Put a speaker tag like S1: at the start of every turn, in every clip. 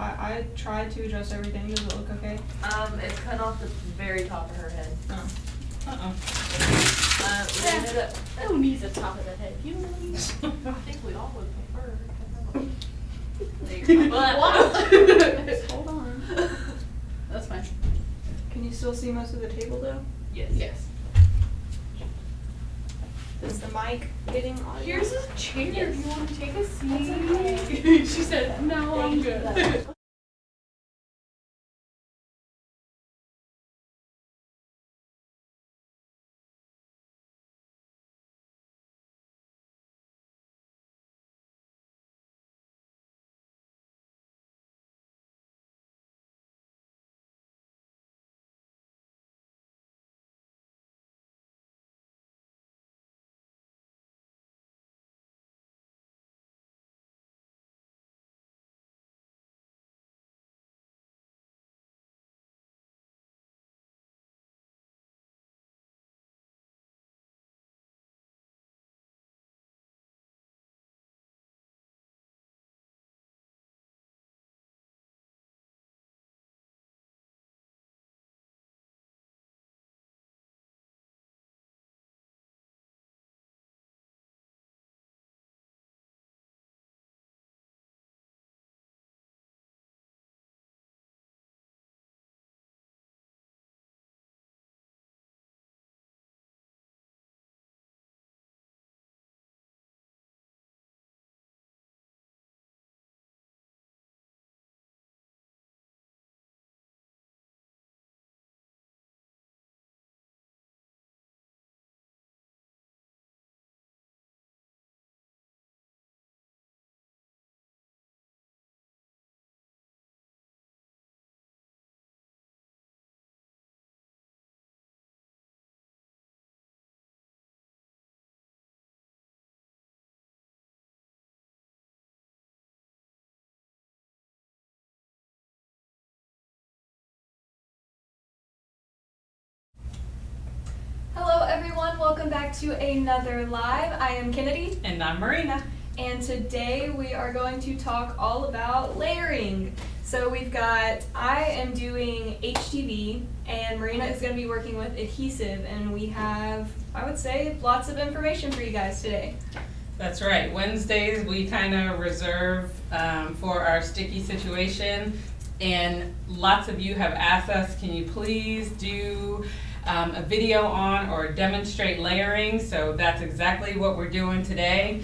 S1: I tried to adjust everything. Does it look okay?
S2: It's cut off the very top of her head.
S1: Oh. Uh-oh.
S2: Who needs the top of the head? You know what I mean? I think we all would prefer.
S1: Hold on.
S2: That's fine.
S1: Can you still see most of the table though?
S2: Yes.
S1: Yes. Is the mic getting audio?
S2: Here's a chair
S1: Yes.
S2: if you want to take a seat.
S1: Okay.
S2: She said, no, I'm good.
S1: Hello everyone, welcome back to another live. I am Kennedy.
S3: And I'm Marina.
S1: And today we are going to talk all about layering. So we've got, I am doing HTV and Marina is going to be working with adhesive, and we have, I would say, lots of information for you guys today.
S3: That's right. Wednesdays we kind of reserve for our sticky situation, and lots of you have asked us, can you please do a video on or demonstrate layering? So that's exactly what we're doing today.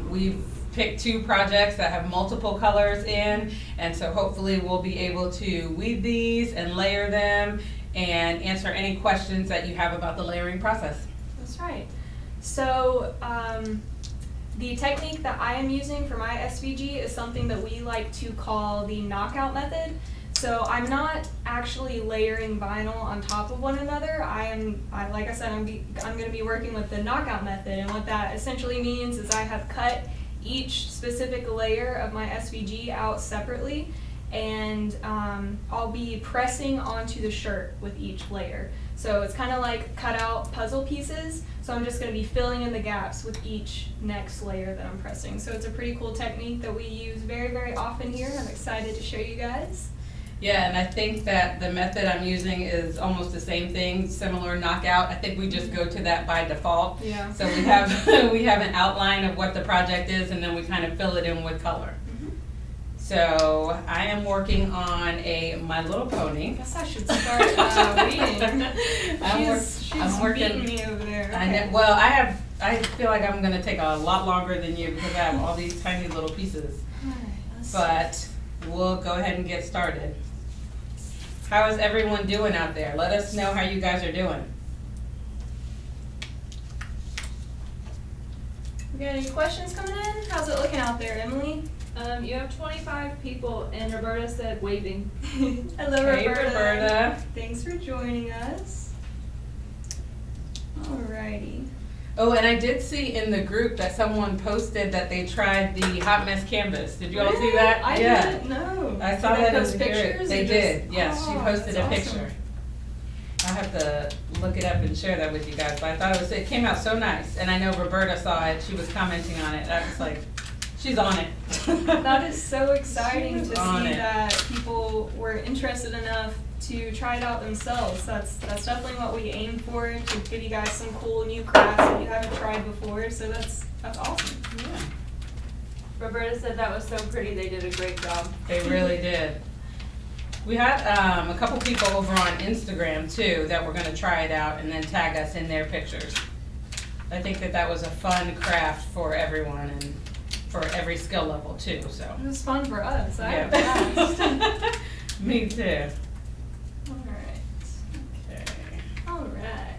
S3: We've picked two projects that have multiple colors in, and so hopefully we'll be able to weed these and layer them and answer any questions that you have about the layering process.
S1: That's right. So the technique that I am using for my SVG is something that we like to call the knockout method. So I'm not actually layering vinyl on top of one another. Like I said, I'm going to be working with the knockout method, and what that essentially means is I have cut each specific layer of my SVG out separately, and I'll be pressing onto the shirt with each layer. So it's kind of like cut out puzzle pieces, so I'm just going to be filling in the gaps with each next layer that I'm pressing. So it's a pretty cool technique that we use very, very often here. I'm excited to show you guys.
S3: Yeah, and I think that the method I'm using is almost the same thing, similar knockout. I think we just go to that by default.
S1: Yeah.
S3: So we have we have an outline of what the project is, and then we kind of fill it in with color.
S1: Mm-hmm.
S3: So I am working on a My Little Pony.
S1: I guess I should start reading. I'm working me over there. Okay.
S3: I know, well, I feel like I'm going to take a lot longer than you because I have all these tiny little pieces.
S1: All right, let's
S3: But we'll go ahead and get started. How is everyone doing out there? Let us know how you guys are doing.
S1: We got any questions coming in? How's it looking out there, Emily?
S2: You have 25 people, and Roberta said waving.
S1: Hello,
S3: Hey, Roberta.
S1: Thanks for joining us. Alrighty.
S3: Oh, and I did see in the group that someone posted that they tried the hot mess canvas. Did you all see that?
S1: I didn't know.
S3: I saw
S1: Did
S3: that
S1: they
S3: in
S1: post
S3: the group.
S1: pictures
S3: They
S1: or
S3: did.
S1: just-
S3: Yes, she
S1: Oh,
S3: posted a
S1: that's
S3: picture.
S1: awesome.
S3: I'll have to look it up and share that with you guys. But I thought it came out so nice, and I know Roberta saw it. She was commenting on it. I was like, She's on it.
S1: That is so exciting to see
S3: on it.
S1: that people were interested enough to try it out themselves. That's definitely what we aim for, to give you guys some cool new crafts that you haven't tried before. So that's awesome.
S3: Yeah,
S2: Roberta said that was so pretty, they did a great job.
S3: they really did. We had a couple people over on Instagram too that were gonna try it out and then tag us in their pictures. I think that was a fun craft for everyone and for every skill level too, so.
S1: It was fun for us. I had a blast.
S3: Yeah. Me too.
S1: Alright.
S3: Okay.
S1: Alright.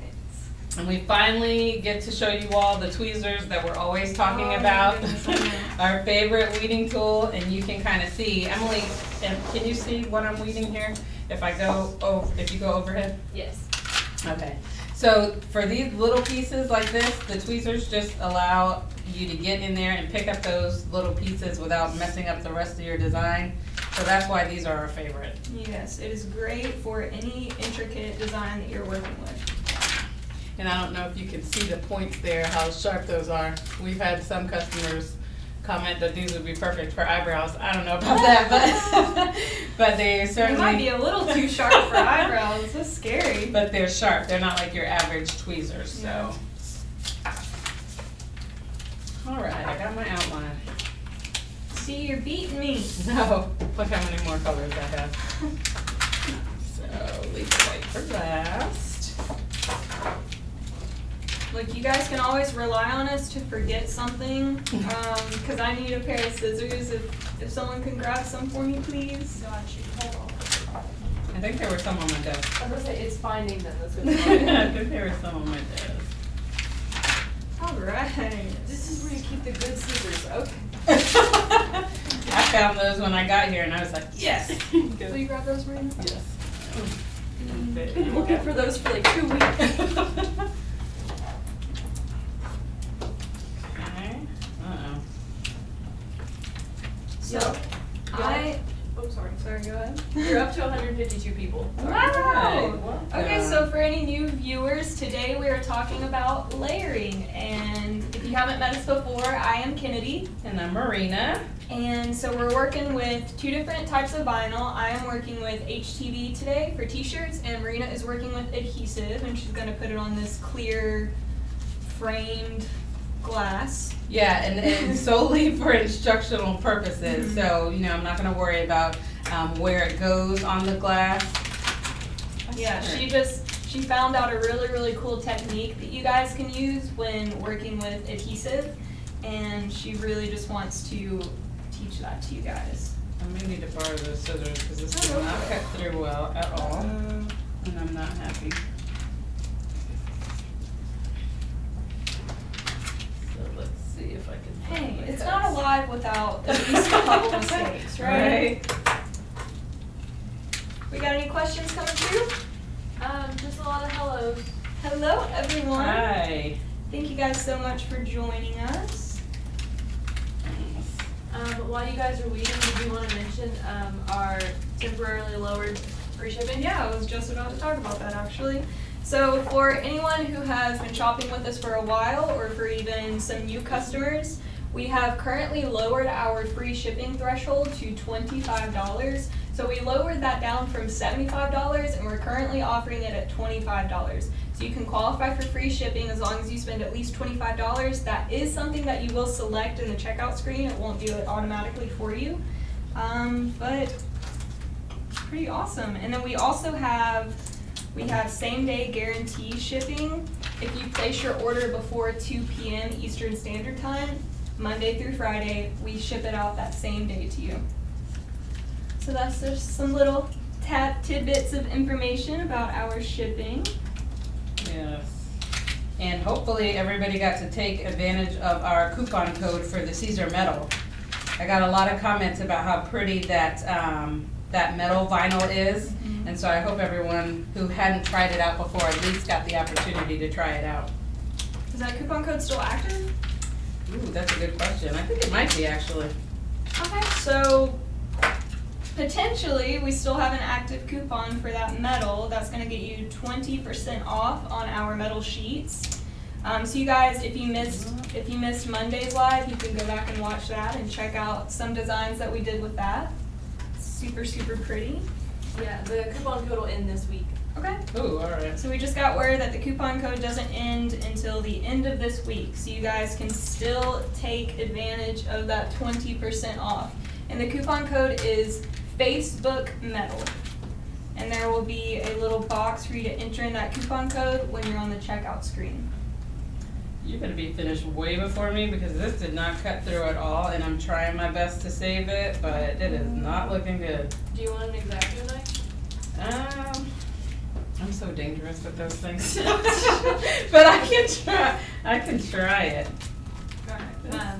S3: And we finally get to show you all the tweezers that we're always talking
S1: Oh, my
S3: about.
S1: goodness, I know.
S3: Our favorite weeding tool, and you can kind of see, Emily, can you see what I'm weeding here? If you go overhead?
S2: Yes.
S3: Okay. So for these little pieces like this, the tweezers just allow you to get in there and pick up those little pieces without messing up the rest of your design. So that's why these are our favorite.
S1: Yes, it is great for any intricate design that you're working with.
S3: And I don't know if you can see the points there, how sharp those are. We've had some customers comment that these would be perfect for eyebrows. I don't know about that, but they
S1: It
S3: certainly.
S1: might be a little too sharp for eyebrows. That's scary.
S3: But they're sharp. They're not like your average tweezers, so.
S1: Yeah.
S3: All right, I got my outline.
S1: See, you're beating me.
S3: No, look how many more colors I have. So leave the white for last.
S1: Look, you guys can always rely on us to forget something, because I need a pair of scissors. If someone can grab some for me, please.
S2: Got you. Hold on.
S3: I think there were some on my desk.
S2: I was gonna say, it's finding them, that's
S3: I
S2: what
S3: think there were some on my desk.
S1: All right.
S2: This is where you keep the good scissors, okay.
S3: I found those when I got here and I was like, yes.
S1: Will you grab those, Marina?
S3: Yes.
S2: I'm looking for those for like 2 weeks.
S3: Okay. Uh-oh.
S1: So,
S2: Oh, sorry.
S1: sorry, go ahead.
S2: You're up to 152 people.
S1: Wow! Okay, so for any new viewers, today we are talking about layering. And if you haven't met us before, I am Kennedy.
S3: And I'm Marina.
S1: And so we're working with two different types of vinyl. I am working with HTV today for t-shirts, and Marina is working with adhesive, and she's gonna put it on this clear framed glass.
S3: Yeah, and solely for instructional purposes.
S1: Mhm.
S3: So, I'm not gonna worry about where it goes on the glass.
S1: Yeah, she found out a really, really cool technique that you guys can use when working with adhesive, and she really just wants to teach that to you guys.
S3: I may need to borrow those scissors because this
S1: Oh,
S3: will not
S1: okay.
S3: cut through well at all, and I'm not happy. So let's see if I can find
S1: Hey,
S3: my
S1: it's
S3: cuts.
S1: not alive without at least a couple mistakes, right? We got any questions coming through?
S2: Just a lot of hellos.
S1: Hello, everyone.
S3: Hi.
S1: Thank you guys so much for joining us.
S2: While you guys are weeding, did you want to mention our temporarily lowered free shipping?
S1: Yeah, I was just about to talk about that actually. So for anyone who has been shopping with us for a while, or for even some new customers, we have currently lowered our free shipping threshold to $25. So we lowered that down from $75, and we're currently offering it at $25. So you can qualify for free shipping as long as you spend at least $25. That is something that you will select in the checkout screen. It won't do it automatically for you. But pretty awesome. And then we also have same day guarantee shipping. If you place your order before 2 p.m. Eastern Standard Time, Monday through Friday, we ship it out that same day to you. So that's just some little tidbits of information about our shipping.
S3: Yes. And hopefully everybody got to take advantage of our coupon code for the Caesar metal. I got a lot of comments about how pretty that metal vinyl is.
S1: Mhm.
S3: And so I hope everyone who hadn't tried it out before at least got the opportunity to try it out.
S1: Is that coupon code still active?
S3: Ooh, that's a good question. I think it might be actually.
S1: Okay, so potentially we still have an active coupon for that metal. That's going to get you 20% off on our metal sheets. So you guys, if you missed Monday's live, you can go back and watch that and check out some designs that we did with that. Super, super pretty.
S2: Yeah, the coupon code will end this week.
S1: Okay.
S3: Ooh, all right.
S1: So we just got word that the coupon code doesn't end until the end of this week, so you guys can still take advantage of that 20% off. And the coupon code is Facebook Metal. And there will be a little box for you to enter in that coupon code when you're on the checkout screen.
S3: You're gonna be finished way before me because this did not cut through at all, and I'm trying my best to save it, but it is not looking good.
S2: Do you want an X-Acto knife?
S3: I'm so dangerous with those things. But I can try it.
S2: Alright.
S3: This does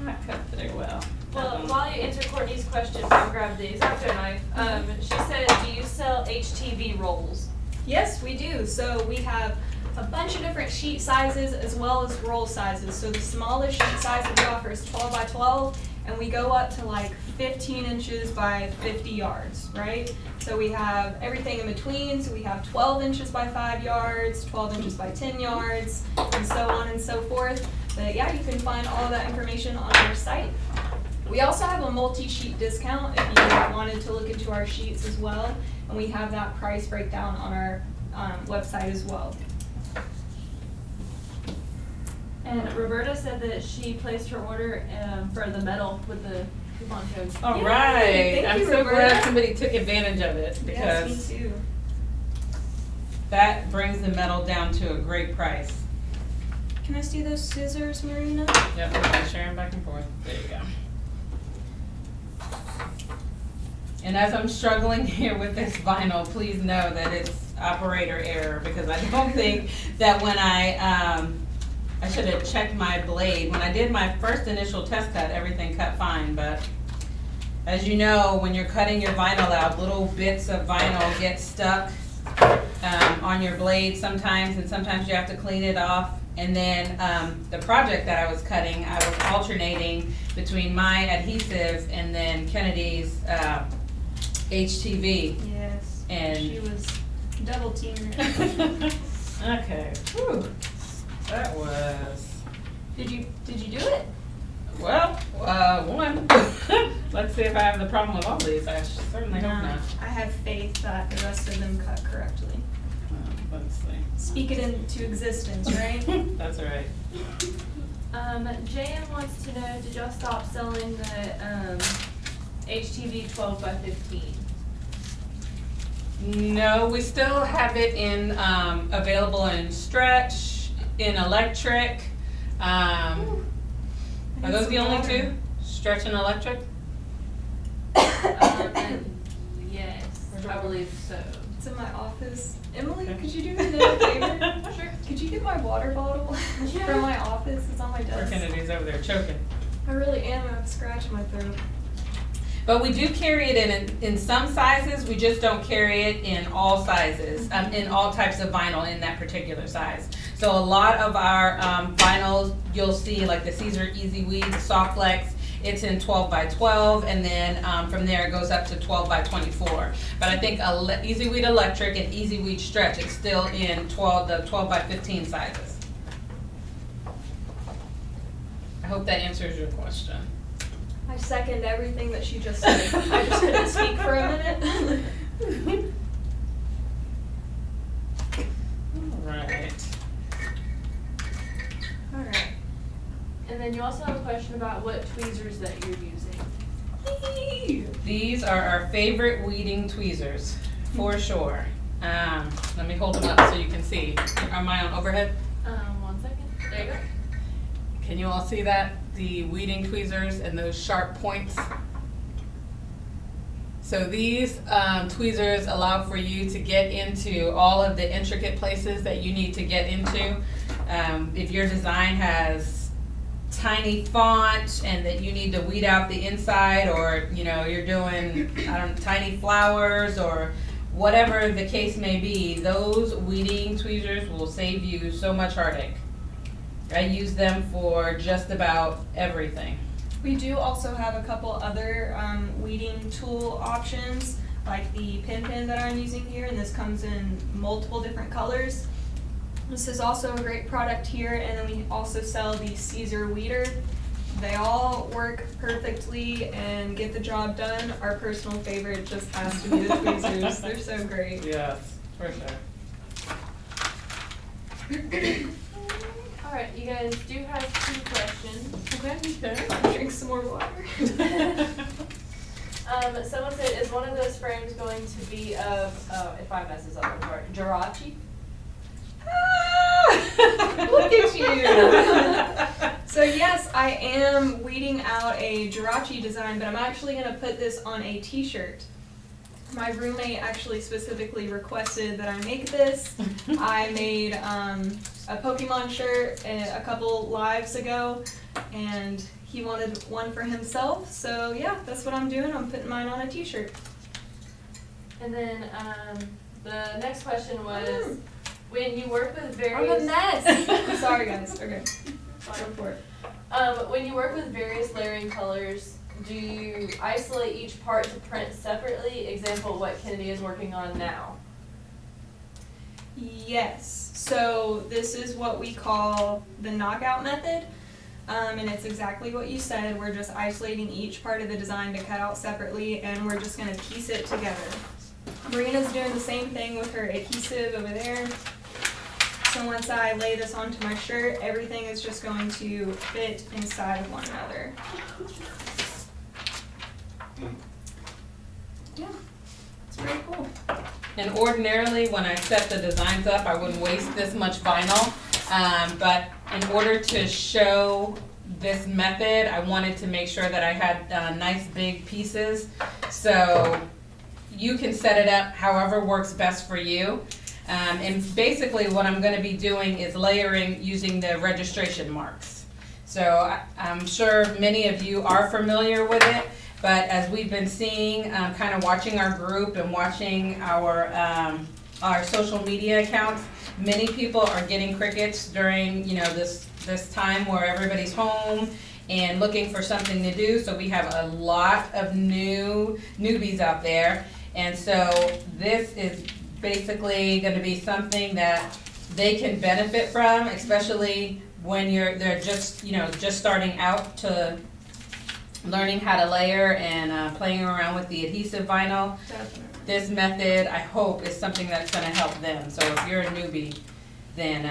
S3: not cut through well.
S2: Well, while you answer Courtney's question, I'll grab the X-Acto knife. She said, do you sell HTV rolls?
S1: Yes, we do. So we have a bunch of different sheet sizes as well as roll sizes. So the smallest sheet size that we offer is 12 by 12, and we go up to like 15 inches by 50 yards, right? So we have everything in between. So we have 12 inches by 5 yards, 12 inches by 10 yards, and so on and so forth. But yeah, you can find all of that information on our site. We also have a multi-sheet discount if you wanted to look into our sheets as well, and we have that price breakdown on our website as well.
S2: And Roberta said that she placed her order for the metal with the coupon code.
S3: All
S1: Yay,
S3: right,
S1: thank
S3: I'm
S1: you,
S3: so
S1: Roberta.
S3: glad somebody took advantage of it because
S1: Yes, me too.
S3: that brings the metal down to a great price.
S1: Can I see those scissors, Marina?
S3: Yep, we're gonna share them back and forth. There you go. And as I'm struggling here with this vinyl, please know that it's operator error because I don't think that when I should have checked my blade. When I did my first initial test cut, everything cut fine, but as you know, when you're cutting your vinyl out, little bits of vinyl get stuck on your blade sometimes, and sometimes you have to clean it off. And then the project that I was cutting, I was alternating between my adhesive and then Kennedy's HTV.
S1: Yes.
S3: And
S1: she was double teaming.
S3: okay. Whew. That was.
S1: Did you do it?
S3: Well, one. Let's see if I have the problem with all these. I certainly hope not.
S1: I have faith that the rest of them cut correctly.
S3: Let's see.
S1: Speak it into existence, right?
S3: That's all right.
S2: JM wants to know, did y'all stop selling the HTV 12 by 15?
S3: No, we still have it in available in stretch, in electric. Are those the only two? Stretch and electric?
S2: Yes, I believe so.
S1: It's in my office. Emily,
S3: Okay.
S1: could you do me another favor?
S2: Sure.
S1: Could you get my water bottle
S2: Yeah.
S1: from my office? It's on my
S3: Poor
S1: desk.
S3: Kennedy's over there choking.
S1: I really am. I have a scratch in my throat.
S3: But we do carry it in some sizes, we just don't carry it in all sizes, in all types of vinyl in that particular size. So a lot of our vinyls, you'll see like the Caesar Easy Weed, the Soft Flex, it's in 12 by 12, and then from there it goes up to 12 by 24. But I think Easy Weed Electric and Easy Weed Stretch, it's still in the 12 by 15 sizes. I hope that answers your question.
S1: I second everything that she just said. I just couldn't speak for a minute.
S3: Alright.
S1: Alright.
S2: And then you also have a question about what tweezers that you're using.
S3: These are our favorite weeding tweezers, for sure. Let me hold them up so you can see. Am I on overhead?
S2: 1 second. There you go.
S3: Can you all see that? The weeding tweezers and those sharp points. So these tweezers allow for you to get into all of the intricate places that you need to get into. If your design has tiny font and that you need to weed out the inside, or you're doing tiny flowers or whatever the case may be, those weeding tweezers will save you so much heartache. I use them for just about everything.
S1: We do also have a couple other weeding tool options, like the pin that I'm using here, and this comes in multiple different colors. This is also a great product here, and then we also sell the Caesar weeder. They all work perfectly and get the job done. Our personal favorite just has to be the tweezers. They're so great.
S3: Yes, for sure.
S2: All right, you guys do have 2 questions.
S1: Okay. Drink some more water.
S2: Someone said, is one of those frames going to be of, if I mess this up, I'm sorry, Jirachi?
S1: Look at you. So yes, I am weeding out a Jirachi design, but I'm actually going to put this on a t-shirt. My roommate actually specifically requested that I make this. I made a Pokemon shirt a couple lives ago, and he wanted one for himself. So yeah, that's what I'm doing. I'm putting mine on a t-shirt.
S2: And then the next question was, when you work with
S1: I'm
S2: various...
S1: a mess. Sorry guys. Okay. Go for it.
S2: When you work with various layering colors, do you isolate each part to print separately? Example, what Kennedy is working on now.
S1: Yes. So this is what we call the knockout method. And it's exactly what you said. We're just isolating each part of the design to cut out separately, and we're just going to piece it together. Marina's doing the same thing with her adhesive over there. So once I lay this onto my shirt, everything is just going to fit inside of one another. Yeah, it's pretty cool.
S3: And ordinarily, when I set the designs up, I wouldn't waste this much vinyl. But in order to show this method, I wanted to make sure that I had nice big pieces. So you can set it up however works best for you. And basically what I'm going to be doing is layering using the registration marks. So I'm sure many of you are familiar with it, but as we've been seeing, kind of watching our group and watching our social media accounts, many people are getting crickets during this time where everybody's home and looking for something to do. So we have a lot of newbies out there, and so this is basically going to be something that they can benefit from, especially when they're just starting out to learning how to layer and playing around with the adhesive vinyl.
S1: Definitely.
S3: This method, I hope, is something that's going to help them. So if you're a newbie, then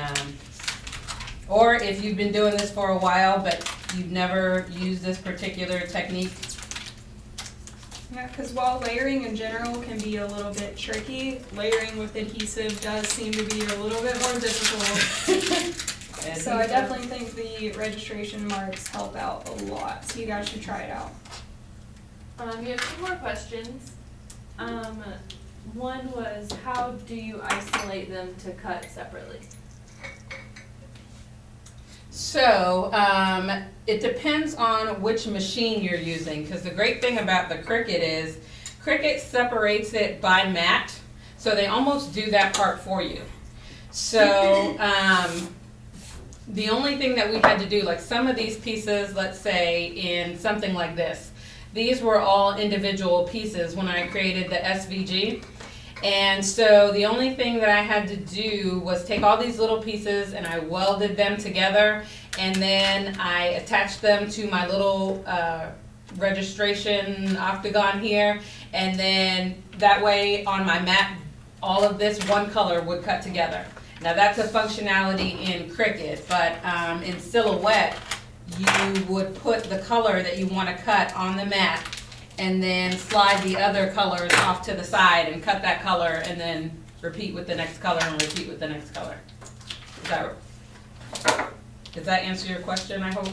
S3: or if you've been doing this for a while but you've never used this particular technique.
S1: Yeah, because while layering in general can be a little bit tricky, layering with adhesive does seem to be a little bit more difficult. So I definitely think the registration marks help out a lot, so you guys should try it out.
S2: You have 2 more questions. One was, how do you isolate them to cut separately?
S3: So, it depends on which machine you're using, because the great thing about the Cricut is, Cricut separates it by mat, so they almost do that part for you. So, the only thing that we had to do, like some of these pieces, let's say in something like this, these were all individual pieces when I created the SVG. And so the only thing that I had to do was take all these little pieces and I welded them together, and then I attached them to my little registration octagon here, and then that way on my mat all of this one color would cut together. Now that's a functionality in Cricut, but in Silhouette you would put the color that you want to cut on the mat and then slide the other colors off to the side and cut that color and then repeat with the next color and repeat with the next color. Does that answer your question, I hope?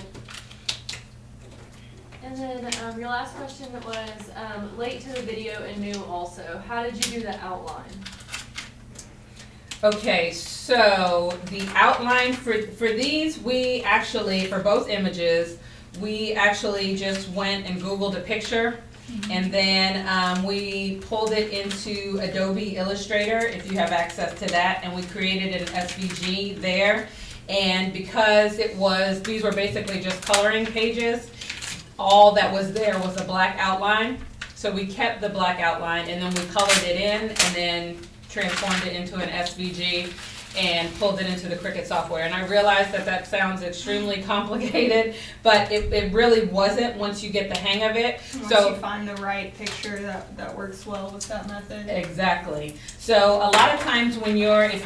S2: And then your last question was late to the video and new also. How did you do the outline?
S3: Okay, so the outline for these, we actually, for both images, we actually just went and Googled a picture, and then we pulled it into Adobe Illustrator, if you have access to that, and we created an SVG there. And because these were basically just coloring pages, all that was there was a black outline. So we kept the black outline and then we colored it in and then transformed it into an SVG. and pulled it into the Cricut software. And I realized that that sounds extremely complicated, but it really wasn't once you get the hang of it.
S1: Once
S3: So
S1: you find the right picture that works well with that method.
S3: exactly. So a lot of times when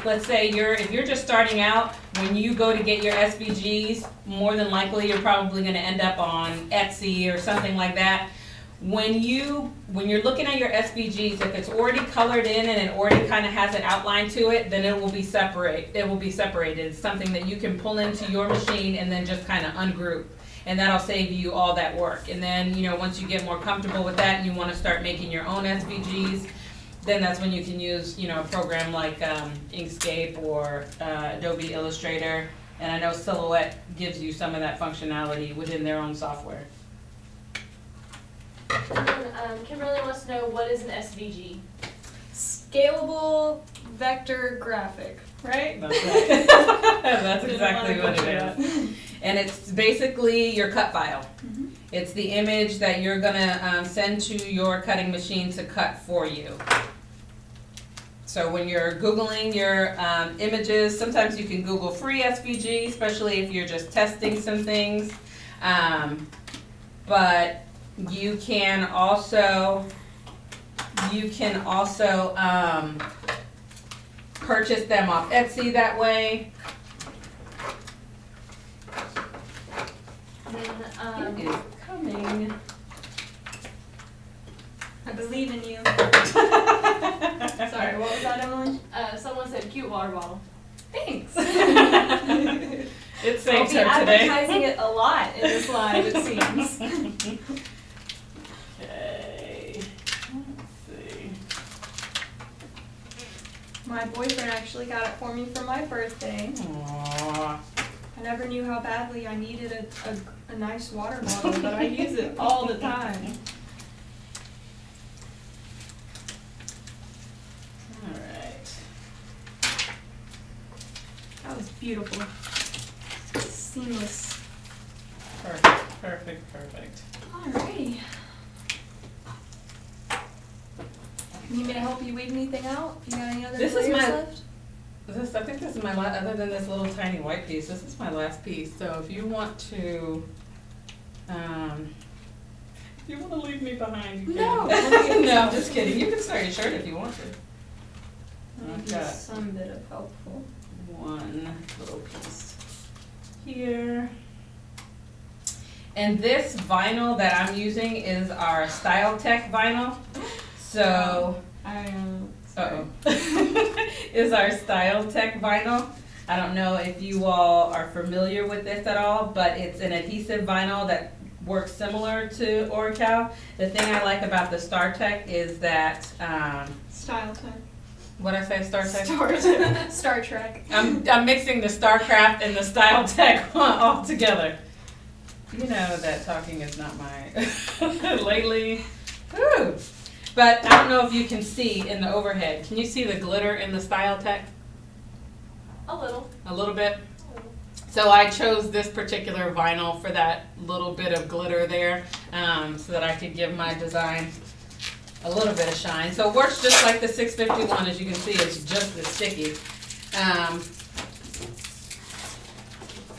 S3: let's say if you're just starting out, when you go to get your SVGs, more than likely you're probably going to end up on Etsy or something like that. When you're looking at your SVGs, if it's already colored in and it already kind of has an outline to it, then it will be separated. It's something that you can pull into your machine and then just kind of ungroup. And that'll save you all that work. And then, once you get more comfortable with that and you want to start making your own SVGs, then that's when you can use, a program like Inkscape or Adobe Illustrator. And I know Silhouette gives you some of that functionality within their own software.
S2: And then, Kimberly wants to know, what is an SVG?
S1: Scalable vector graphic, right?
S3: That's right. That's exactly what it is. And it's basically your cut file.
S1: Mm-hmm.
S3: It's the image that you're gonna send to your cutting machine to cut for you. So when you're Googling your images, sometimes you can Google free SVG, especially if you're just testing some things. But you can also purchase them off Etsy that way.
S2: And then,
S3: It is coming.
S1: I believe in you. Sorry, what was that, Emily?
S2: someone said cute water bottle.
S1: Thanks.
S3: It
S1: I'll
S3: saves
S1: be
S3: her today.
S1: advertising it a lot in this live, it seems.
S3: Okay. Let's see.
S1: My boyfriend actually got it for me for my birthday.
S3: Aww.
S1: I never knew how badly I needed a nice water bottle, but I use it all the time.
S3: Alright.
S1: That was beautiful. Seamless.
S3: Perfect.
S1: Alrighty. Need me to help you weed anything out? You got any other
S3: This is
S1: layers
S3: my-
S1: left?
S3: I think this is my last, other than this little tiny white piece, this is my last piece. So if you want to, if you want to leave me behind, you
S1: No.
S3: can. No, I'm just kidding. You can start your shirt if you want to. I've
S1: Maybe
S3: got
S1: some bit of helpful.
S3: one little piece here. And this vinyl that I'm using is our Style Tech vinyl. So,
S1: Sorry.
S3: is our Style Tech vinyl. I don't know if you all are familiar with this at all, but it's an adhesive vinyl that works similar to Oracal. The thing I like about the Star Tech is that,
S1: Style Tech.
S3: what'd I say, Star Tech?
S1: Star Trek.
S3: I'm mixing the StarCraft and the Style Tech all together. You know that talking is not my lately. Whew. But I don't know if you can see in the overhead. Can you see the glitter in the Style Tech?
S2: A little.
S3: A little bit? So I chose this particular vinyl for that little bit of glitter there, so that I could give my design a little bit of shine. So it works just like the 651, as you can see, it's just as sticky.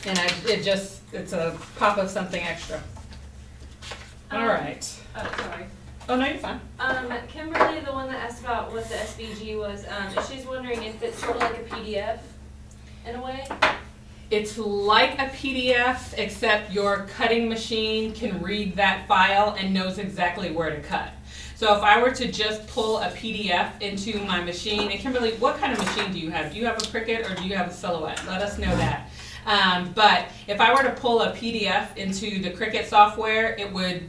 S3: And it's a pop of something extra. All right.
S2: Oh, sorry.
S3: Oh, no, you're fine.
S2: Kimberly, the one that asked about what the SVG was, she's wondering if it's sort of like a PDF in a way.
S3: It's like a PDF, except your cutting machine can read that file and knows exactly where to cut. So if I were to just pull a PDF into my machine, and Kimberly, what kind of machine do you have? Do you have a Cricut or do you have a Silhouette? Let us know that. But if I were to pull a PDF into the Cricut software, it would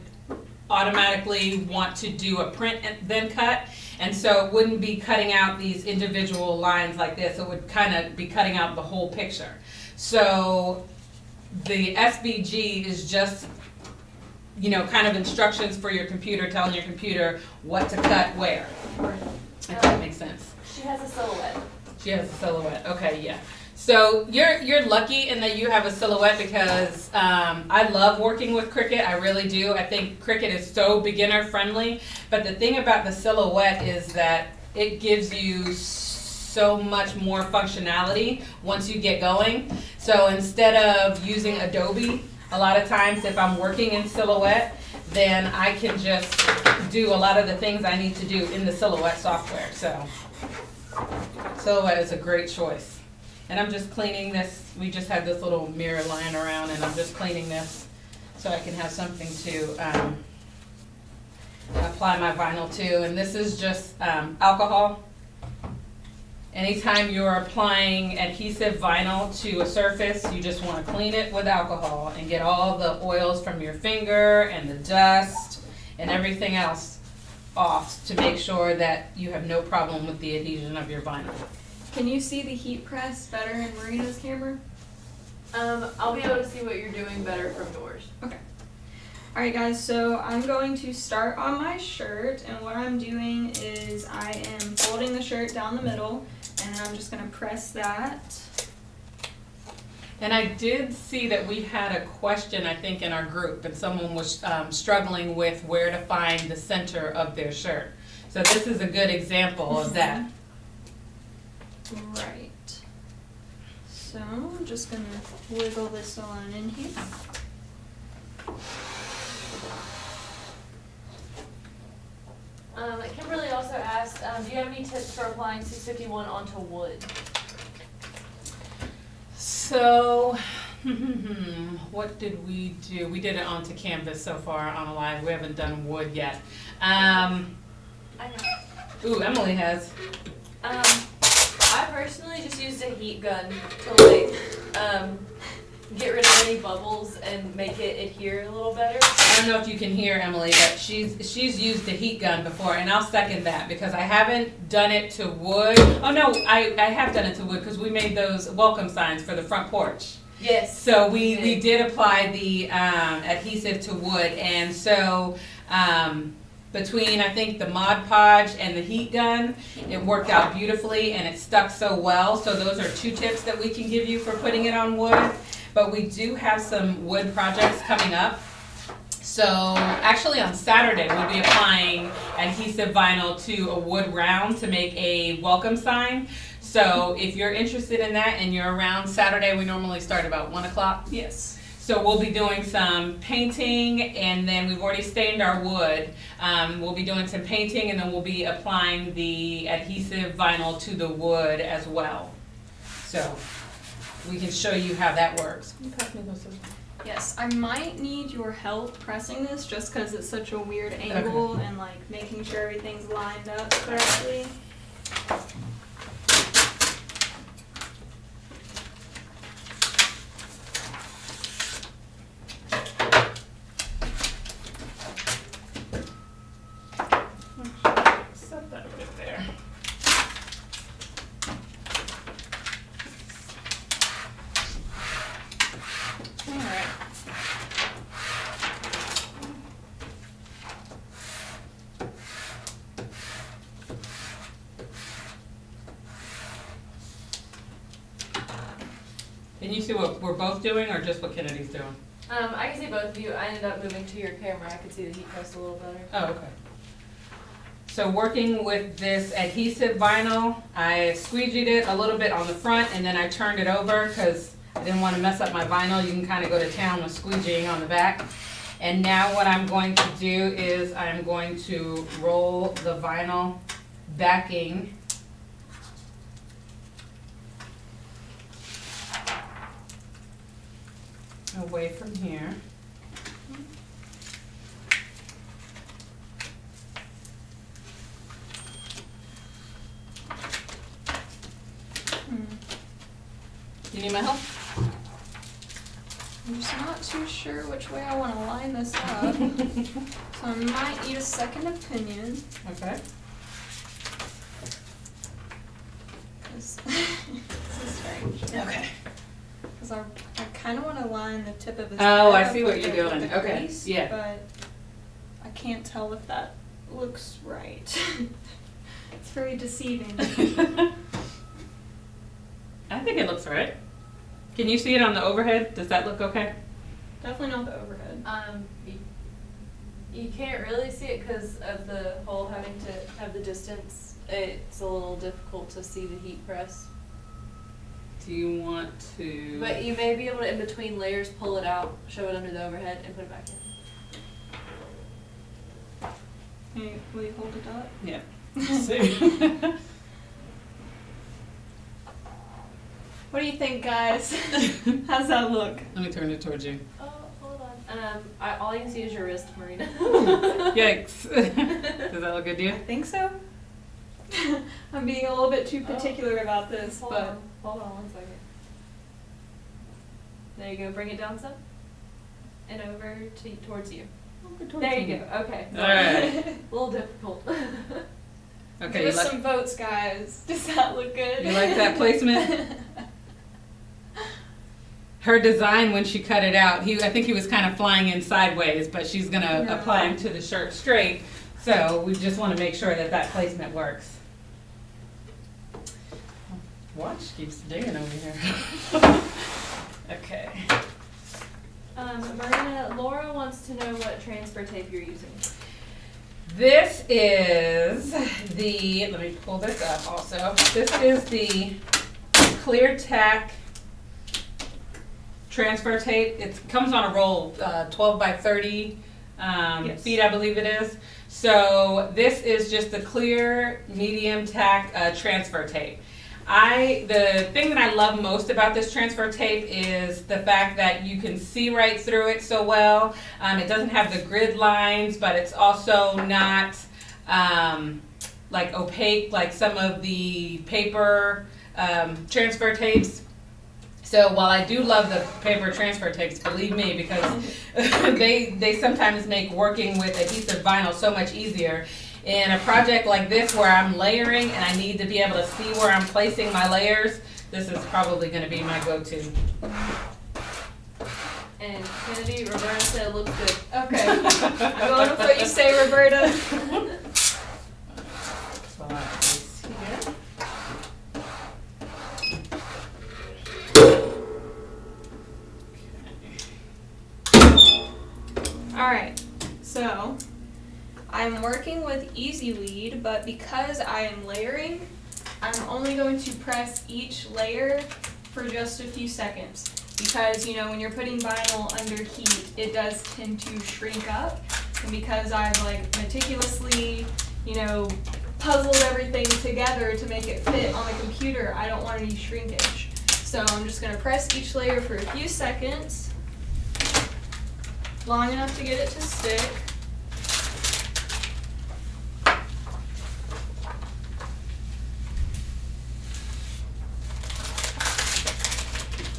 S3: automatically want to do a print and then cut. And so it wouldn't be cutting out these individual lines like this. It would kind of be cutting out the whole picture. So the SVG is just, kind of instructions for your computer, telling your computer what to cut where. If that makes sense.
S2: She has a Silhouette.
S3: She has a Silhouette. Okay, yeah. So you're lucky in that you have a Silhouette because I love working with Cricut. I really do. I think Cricut is so beginner friendly. But the thing about the Silhouette is that it gives you so much more functionality once you get going. So instead of using Adobe, a lot of times if I'm working in Silhouette, then I can just do a lot of the things I need to do in the Silhouette software. So Silhouette is a great choice. And I'm just cleaning this. We just had this little mirror lying around, and I'm just cleaning this so I can have something to apply my vinyl to. And this is just alcohol. Anytime you're applying adhesive vinyl to a surface, you just want to clean it with alcohol and get all the oils from your finger and the dust and everything else off to make sure that you have no problem with the adhesion of your vinyl.
S1: Can you see the heat press better in Marina's camera?
S2: I'll be able to see what you're doing better from yours.
S1: Okay. Alright guys, so I'm going to start on my shirt, and what I'm doing is I am folding the shirt down the middle, and I'm just going to press that.
S3: And I did see that we had a question, I think, in our group, and someone was struggling with where to find the center of their shirt. So this is a good example of that.
S1: Right. So I'm just going to wiggle this on in here.
S2: Kimberly also asked, do you have any tips for applying 651 onto wood?
S3: So, what did we do? We did it onto canvas so far on a live. We haven't done wood yet.
S2: I know.
S3: Ooh, Emily has.
S2: I personally just used a heat gun to like get rid of any bubbles and make it adhere a little better.
S3: I don't know if you can hear Emily, but she's used a heat gun before, and I'll second that because I haven't done it to wood. Oh no, I have done it to wood because we made those welcome signs for the front porch.
S2: Yes.
S3: So we did apply the adhesive to wood, and so between I think the Mod Podge and the heat gun, it worked out beautifully and it stuck so well. So those are 2 tips that we can give you for putting it on wood. But we do have some wood projects coming up. So actually on Saturday we'll be applying adhesive vinyl to a wood round to make a welcome sign. So if you're interested in that and you're around Saturday, we normally start about 1 o'clock.
S1: Yes.
S3: So we'll be doing some painting, and then we've already stained our wood. We'll be doing some painting, and then we'll be applying the adhesive vinyl to the wood as well. So we can show you how that works. Can you pass me those scissors?
S1: Yes, I might need your help pressing this just because it's such a weird angle and like making sure everything's lined up correctly.
S3: Set that right there. All right. Can you see what we're both doing or just what Kennedy's doing?
S2: I can see both of you. I ended up moving to your camera. I could see the heat press a little better.
S3: Oh, okay. So working with this adhesive vinyl, I squeegeed it a little bit on the front and then I turned it over because I didn't want to mess up my vinyl. You can kind of go to town with squeegeeing on the back. And now what I'm going to do is I'm going to roll the vinyl backing away from here. Do you need my help?
S1: I'm just not too sure which way I want to line this up. So I might need a second opinion.
S3: Okay.
S1: This is strange.
S3: Okay.
S1: Because I kind of want to line the tip of his
S3: Oh,
S1: head
S3: I see
S1: up
S3: what
S1: with
S3: you're
S1: the-
S3: doing.
S1: with the
S3: Okay,
S1: crease,
S3: yeah.
S1: But I can't tell if that looks right. It's very deceiving.
S3: I think it looks right. Can you see it on the overhead? Does that look okay?
S1: Definitely not the overhead.
S2: You can't really see it because of the hole having to have the distance it's a little difficult to see the heat press.
S3: Do you want to?
S2: But you may be able to, in between layers, pull it out, show it under the overhead, and put it back in.
S1: Hey, will you hold it up?
S3: Yeah. See.
S1: What do you think, guys? How's that look?
S3: Let me turn it towards you.
S2: Oh, hold on. All you can see is your wrist, Marina.
S3: Yikes. Does that look good to you?
S1: I think so. I'm being a little bit too particular about this,
S2: Hold
S1: but
S2: on. Hold on 1 second. There you go. Bring it down some. And over towards you. There you go. Okay.
S3: All right.
S2: A little difficult.
S3: Okay.
S1: give us some votes, guys. Does that look good?
S3: You like that placement? Her design when she cut it out, I think he was kind of flying in sideways, but she's gonna apply him to the shirt straight. So we just want to make sure that that placement works. Watch keeps digging over here. Okay.
S2: Marina, Laura wants to know what transfer tape you're using.
S3: This is the, let me pull this up also. This is the Clear Tack transfer tape. It comes on a roll, 12 by 30
S1: Yes.
S3: feet, I believe it is. So this is just the clear medium tack transfer tape. The thing that I love most about this transfer tape is the fact that you can see right through it so well. It doesn't have the grid lines, but it's also not like opaque like some of the paper transfer tapes. So while I do love the paper transfer tapes, believe me, because they sometimes make working with adhesive vinyl so much easier. In a project like this where I'm layering and I need to be able to see where I'm placing my layers, this is probably going to be my go-to.
S2: And Kennedy, Roberta said it looks good.
S1: Okay. I'm going with what you say, Roberta.
S3: Spot this here.
S1: Alright, so I'm working with Easy Weed, but because I am layering, I'm only going to press each layer for just a few seconds. Because, you know, when you're putting vinyl under heat, it does tend to shrink up. And because I've like meticulously, you know, puzzled everything together to make it fit on the computer, I don't want any shrinkage. So I'm just gonna press each layer for a few seconds, long enough to get it to stick.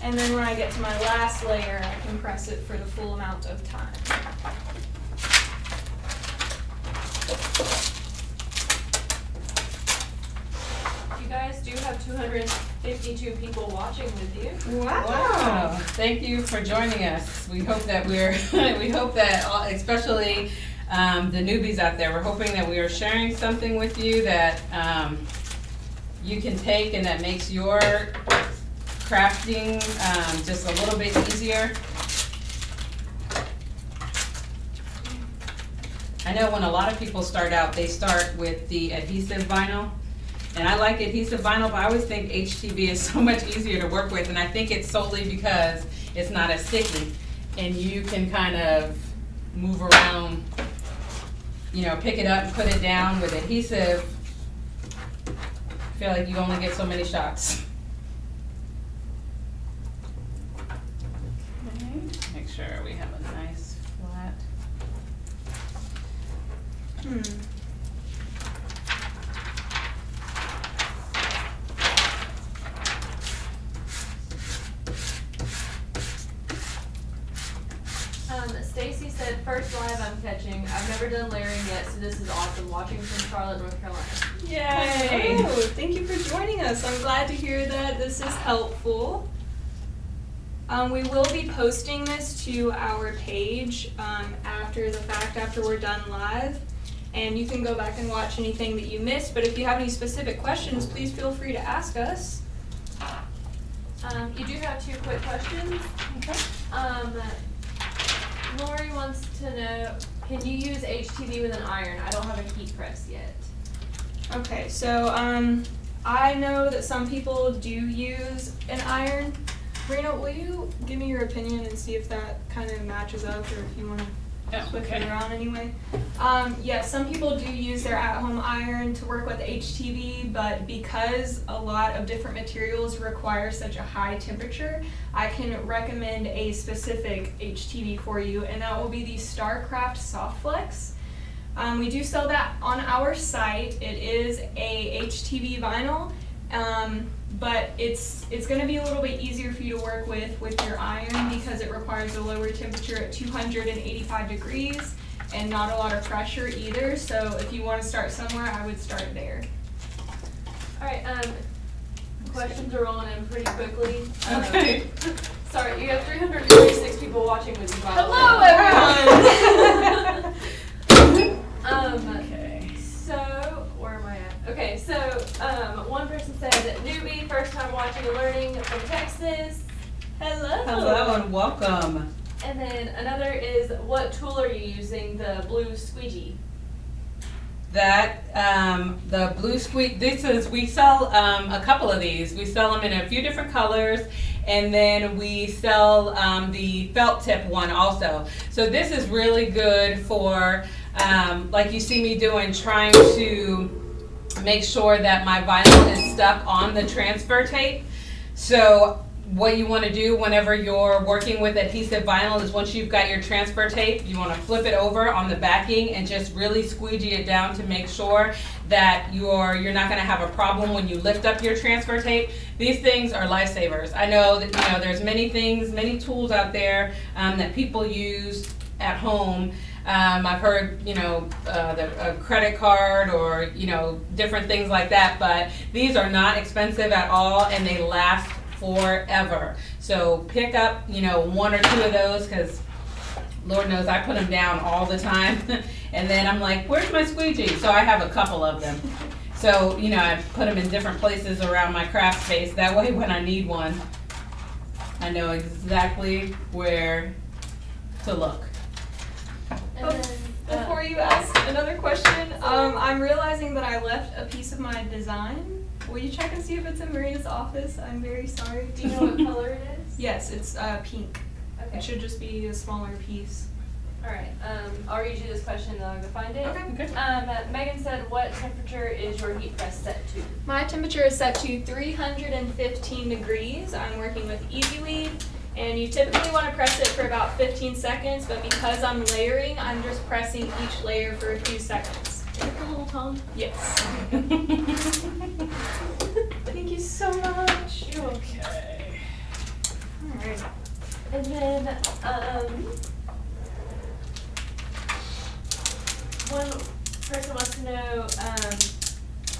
S1: And then when I get to my last layer, I can press it for the full amount of time.
S2: You guys do have 252 people watching with you.
S3: Wow! Thank you for joining us. We hope that we hope that especially the newbies out there, we're hoping that we are sharing something with you that you can take and that makes your crafting just a little bit easier. I know when a lot of people start out, they start with the adhesive vinyl. And I like adhesive vinyl, but I always think HTV is so much easier to work with. And I think it's solely because it's not as sticky. And you can kind of move around, you know, pick it up and put it down. With adhesive, I feel like you only get so many shots. Make sure we have a nice flat.
S2: Stacy said, first live I'm catching. I've never done layering yet, so this is awesome. Watching from Charlotte, North Carolina.
S3: Yay!
S1: Oh, thank you for joining us. I'm glad to hear that this is helpful. We will be posting this to our page after the fact, after we're done live. And you can go back and watch anything that you missed. But if you have any specific questions, please feel free to ask us.
S2: You do have 2 quick questions.
S1: Okay.
S2: Lori wants to know, can you use HTV with an iron? I don't have a heat press yet.
S1: Okay, so I know that some people do use an iron. Marina, will you give me your opinion and see if that kind of matches up, or if you want to switch it around anyway? Yes, some people do use their at-home iron to work with HTV, but because a lot of different materials require such a high temperature, I can recommend a specific HTV for you, and that will be the StarCraft Softflex. We do sell that on our site. It is a HTV vinyl, but it's going to be a little bit easier for you to work with your iron because it requires a lower temperature at 285 degrees and not a lot of pressure either. So if you want to start somewhere, I would start there.
S2: All right. Questions are rolling in pretty quickly.
S3: Okay.
S2: Sorry, you have 346 people watching with you. By the way.
S1: Hello, everyone.
S2: Okay. So, where am I at? Okay, so one person said newbie, first time watching and learning from Texas. Hello.
S3: Hello and welcome.
S2: And then another is, what tool are you using? The blue squeegee.
S3: That the blue squeak. We sell a couple of these. We sell them in a few different colors, and then we sell the felt tip one also. So this is really good for like you see me doing, trying to make sure that my vinyl is stuck on the transfer tape. So what you want to do whenever you're working with adhesive vinyl is, once you've got your transfer tape, you want to flip it over on the backing and just really squeegee it down to make sure that you're not going to have a problem when you lift up your transfer tape. These things are lifesavers. I know that there's many things, many tools out there that people use at home. I've heard, a credit card or, different things like that, but these are not expensive at all and they last forever. So pick up, one or two of those, because Lord knows I put them down all the time. And then I'm like, where's my squeegee? So I have a couple of them. So, I put them in different places around my craft space. That way when I need one, I know exactly where to look.
S2: And then,
S1: Before you ask another question, I'm realizing that I left a piece of my design. Will you check and see if it's in Marina's office? I'm very sorry.
S2: do you know what color it is?
S1: Yes, it's pink.
S2: Okay.
S1: It should just be a smaller piece.
S2: All right. I'll read you this question and then I'll go find it.
S1: Okay.
S2: Megan said, what temperature is your heat press set to?
S1: My temperature is set to 315 degrees. I'm working with Easy Weed, and you typically want to press it for about 15 seconds, but because I'm layering, I'm just pressing each layer for a few seconds.
S2: Take the whole time?
S1: Yes. Thank you so much.
S2: You're okay.
S1: All right.
S2: And then, one person wants to know,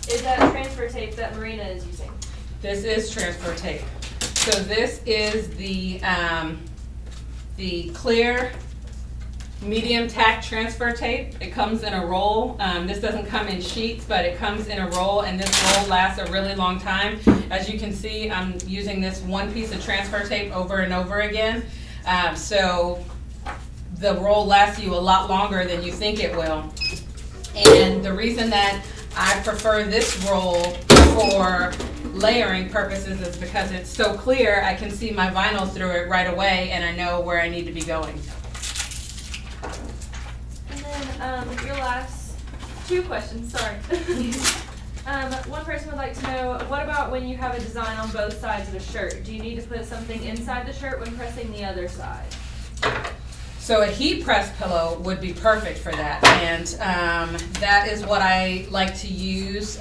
S2: is that transfer tape that Marina is using?
S3: This is transfer tape. So this is the clear medium tack transfer tape. It comes in a roll. This doesn't come in sheets, but it comes in a roll, and this roll lasts a really long time. As you can see, I'm using this one piece of transfer tape over and over again. So the roll lasts you a lot longer than you think it will. And the reason that I prefer this roll for layering purposes is because it's so clear, I can see my vinyl through it right away and I know where I need to be going.
S2: And then your last two questions, sorry. One person would like to know, what about when you have a design on both sides of a shirt? Do you need to put something inside the shirt when pressing the other side?
S3: So a heat press pillow would be perfect for that, and that is what I like to use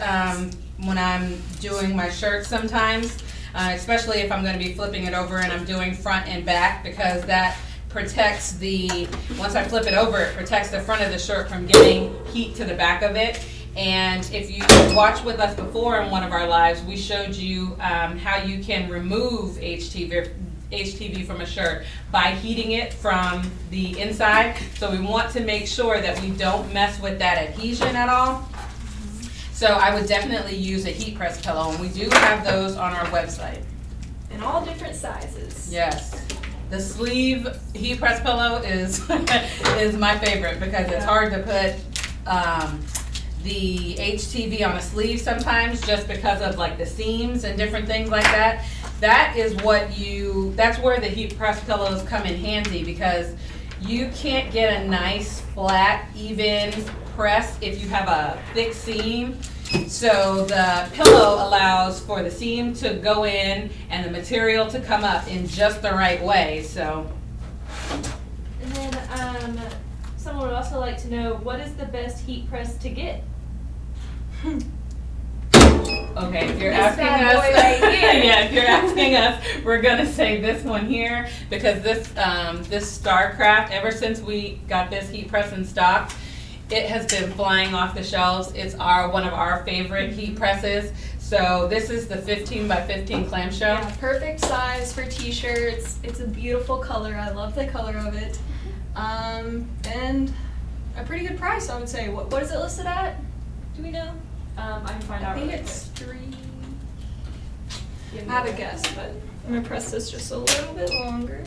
S3: when I'm doing my shirts sometimes, especially if I'm going to be flipping it over and I'm doing front and back, because that protects once I flip it over, it protects the front of the shirt from getting heat to the back of it. And if you watched with us before in one of our lives, we showed you how you can remove HTV from a shirt by heating it from the inside. So we want to make sure that we don't mess with that adhesion at all. So I would definitely use a heat press pillow, and we do have those on our website.
S1: In all different sizes.
S3: Yes. The sleeve heat press pillow is is my favorite because it's hard to put the HTV on a sleeve sometimes just because of like the seams and different things like that. That's where the heat press pillows come in handy, because you can't get a nice, flat, even press if you have a thick seam. So the pillow allows for the seam to go in and the material to come up in just the right way, so.
S2: And then, someone would also like to know, what is the best heat press to get?
S3: Okay, if you're
S1: This
S3: asking
S1: bad
S3: us,
S1: boy right here.
S3: yeah, if you're asking us, we're gonna say this one here, because this Starcraft, ever since we got this heat press in stock, it has been flying off the shelves. It's one of our favorite heat presses. So this is the 15 by 15 clamshell.
S1: Yeah, perfect size for t-shirts. It's a beautiful color. I love the color of it. And a pretty good price, I would say. What is it listed at? Do we know?
S2: I can find
S1: I
S2: out
S1: think
S2: really
S1: it's
S2: quick.
S1: I have a guess, but I'm gonna press this just a little bit longer.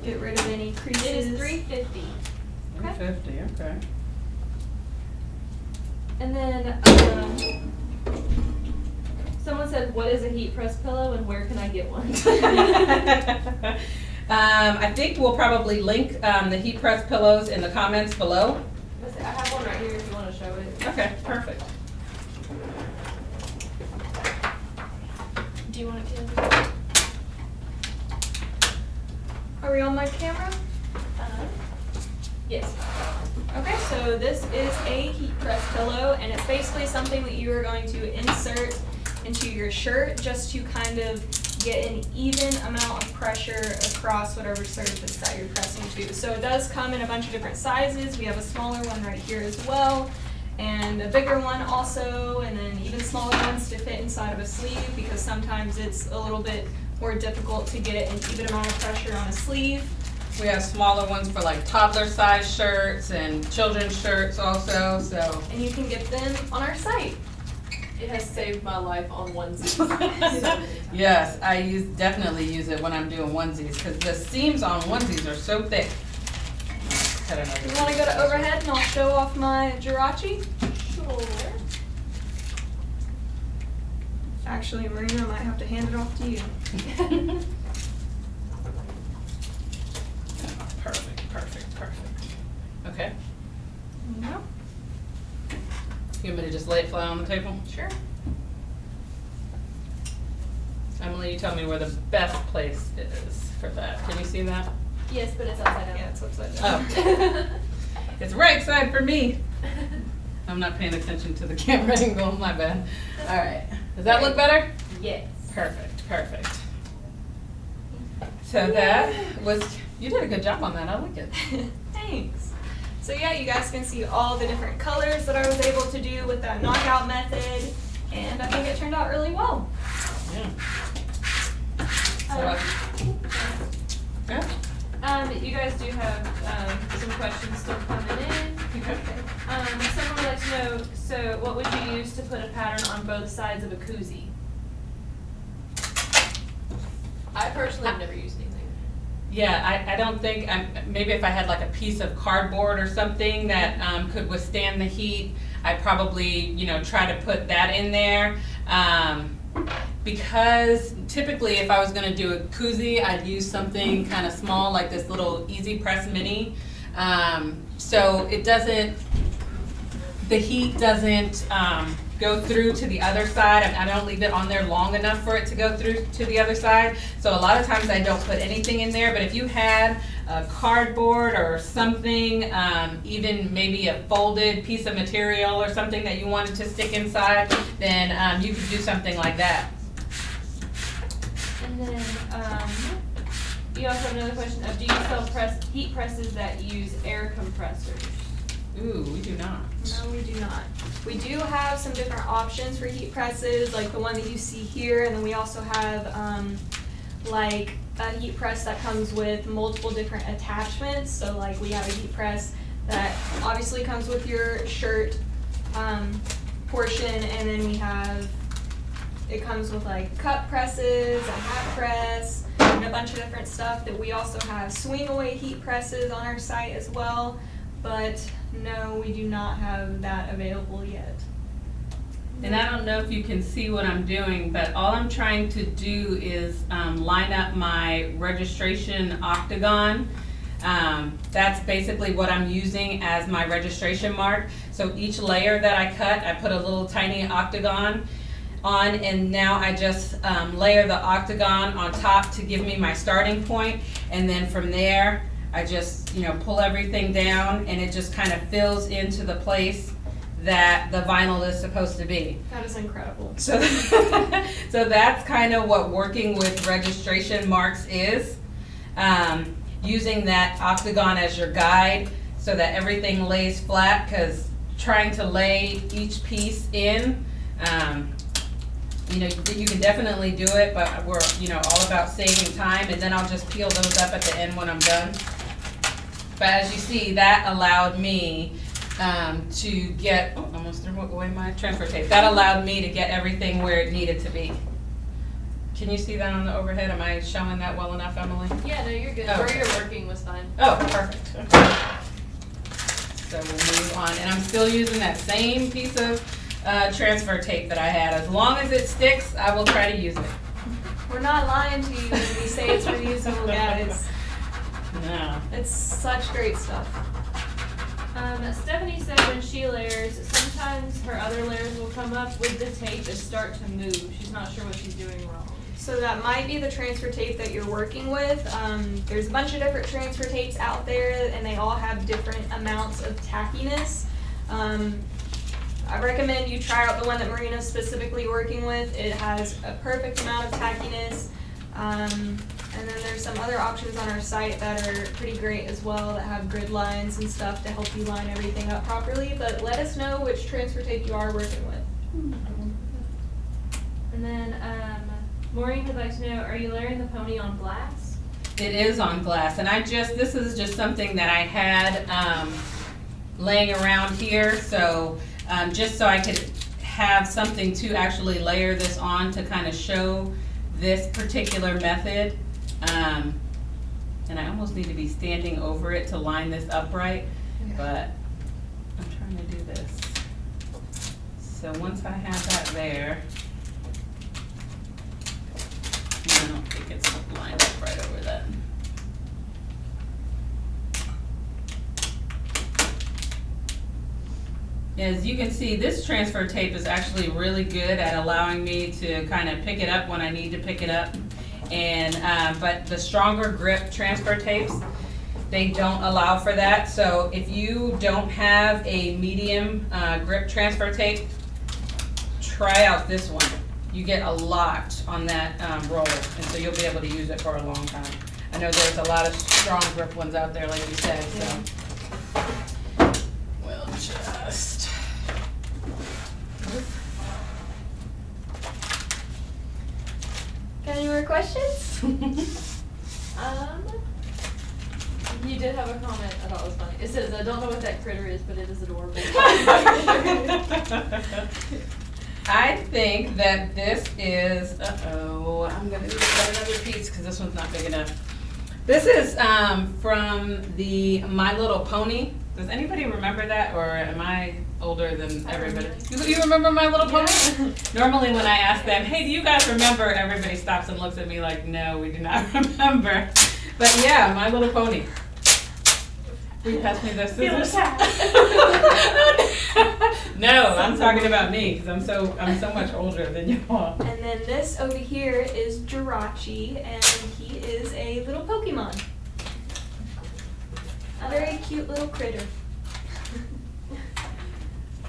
S1: Get rid of any creases.
S2: It is $3.50.
S3: $3.50, okay.
S2: And then, someone said, what is a heat press pillow and where can I get one?
S3: I think we'll probably link the heat press pillows in the comments below.
S2: I have one right here if you want to show it.
S3: Okay, perfect.
S1: Do you want it to? Are we on my camera?
S2: Yes.
S1: Okay, so this is a heat press pillow, and it's basically something that you are going to insert into your shirt just to kind of get an even amount of pressure across whatever surface that you're pressing to. So it does come in a bunch of different sizes. We have a smaller one right here as well, and a bigger one also, and then even smaller ones to fit inside of a sleeve, because sometimes it's a little bit more difficult to get an even amount of pressure on a sleeve.
S3: We have smaller ones for like toddler size shirts and children's shirts also, so.
S1: And you can get them on our site.
S2: It has saved my life on onesies.
S3: Yes, I definitely use it when I'm doing onesies, because the seams on onesies are so thick.
S1: You want to go to overhead and I'll show off my Jirachi?
S2: Sure.
S1: Actually, Marina, I might have to hand it off to you.
S3: Perfect. Okay,
S1: No?
S3: you want me to just lay it flat on the table?
S1: Sure.
S3: Emily, you tell me where the best place is for that. Can you see that?
S2: Yes, but it's upside down.
S1: Yeah, it's upside down.
S3: Oh. It's right side for me. I'm not paying attention to the camera angle, my bad. All right, does that look better?
S2: Yes.
S3: Perfect. So that was, you did a good job on that, I like it.
S1: Thanks. So yeah, you guys can see all the different colors that I was able to do with that knockout method, and I think it turned out really well.
S3: Yeah. So, yeah.
S2: You guys do have some questions still coming in.
S3: Okay.
S2: Someone would like to know, so what would you use to put a pattern on both sides of a koozie? I personally have never used anything.
S3: Yeah, I don't think, maybe if I had like a piece of cardboard or something that could withstand the heat, I'd probably, try to put that in there. Because typically if I was gonna do a koozie, I'd use something kind of small, like this little Easy Press Mini. So it doesn't, the heat doesn't go through to the other side. I don't leave it on there long enough for it to go through to the other side. So a lot of times I don't put anything in there, but if you had a cardboard or something, even maybe a folded piece of material or something that you wanted to stick inside, then you could do something like that.
S2: And then, you also have another question of, do you sell heat presses that use air compressors?
S3: Ooh, we do not.
S1: No, we do not. We do have some different options for heat presses, like the one that you see here, and then we also have like a heat press that comes with multiple different attachments. So like we have a heat press that obviously comes with your shirt portion, and then we have, it comes with like cup presses, a hat press, and a bunch of different stuff. That we also have swing away heat presses on our site as well. but no, we do not have that available yet.
S3: And I don't know if you can see what I'm doing, but all I'm trying to do is line up my registration octagon. That's basically what I'm using as my registration mark. So each layer that I cut, I put a little tiny octagon on, and now I just layer the octagon on top to give me my starting point, and then from there I just pull everything down, and it just kind of fills into the place that the vinyl is supposed to be.
S1: That is incredible.
S3: So, so that's kind of what working with registration marks is. Using that octagon as your guide so that everything lays flat, because trying to lay each piece in, you can definitely do it, but we're all about saving time, and then I'll just peel those up at the end when I'm done. But as you see, that allowed me to get, almost threw away my transfer tape. That allowed me to get everything where it needed to be. Can you see that on the overhead? Am I showing that well enough, Emily?
S2: Yeah, no, you're good.
S3: Oh,
S2: Where
S3: okay.
S2: you're working was fine.
S3: Oh, perfect. Okay. So we'll move on, and I'm still using that same piece of transfer tape that I had. As long as it sticks, I will try to use it.
S1: We're not lying to you when we say it's reusable, guys.
S3: No.
S1: It's such great stuff.
S2: Stephanie said when she layers, sometimes her other layers will come up with the tape and start to move. She's not sure what she's doing wrong.
S1: So that might be the transfer tape that you're working with. There's a bunch of different transfer tapes out there, and they all have different amounts of tackiness. I recommend you try out the one that Marina's specifically working with. It has a perfect amount of tackiness. And then there's some other options on our site that are pretty great as well, that have grid lines and stuff to help you line everything up properly. But let us know which transfer tape you are working with.
S2: And then Maureen would like to know, are you layering the pony on glass?
S3: It is on glass, and this is just something that I had laying around here, so just so I could have something to actually layer this on to kind of show this particular method. And I almost need to be standing over it to line this upright, but I'm trying to do this. So once I have that there, I don't think it's lined up right over that. As you can see, this transfer tape is actually really good at allowing me to kind of pick it up when I need to pick it up. And but the stronger grip transfer tapes, they don't allow for that. So if you don't have a medium grip transfer tape, try out this one. You get a lot on that roller, and so you'll be able to use it for a long time. I know there's a lot of strong grip ones out there, like you said, so we'll just.
S1: Got any more questions?
S2: You did have a comment I thought was funny. It says, I don't know what that critter is, but it is adorable.
S3: I think that this is, I'm gonna get another piece because this one's not big enough. This is from the My Little Pony. Does anybody remember that, or am I older than everybody? You remember My Little Pony? Yeah. Normally when I ask them, hey, do you guys remember? Everybody stops and looks at me like, no, we do not remember. But yeah, My Little Pony. Will you pass me the scissors? No, I'm talking about me because I'm so much older than you all.
S1: And then this over here is Jirachi, and he is a little Pokemon. A very cute little critter.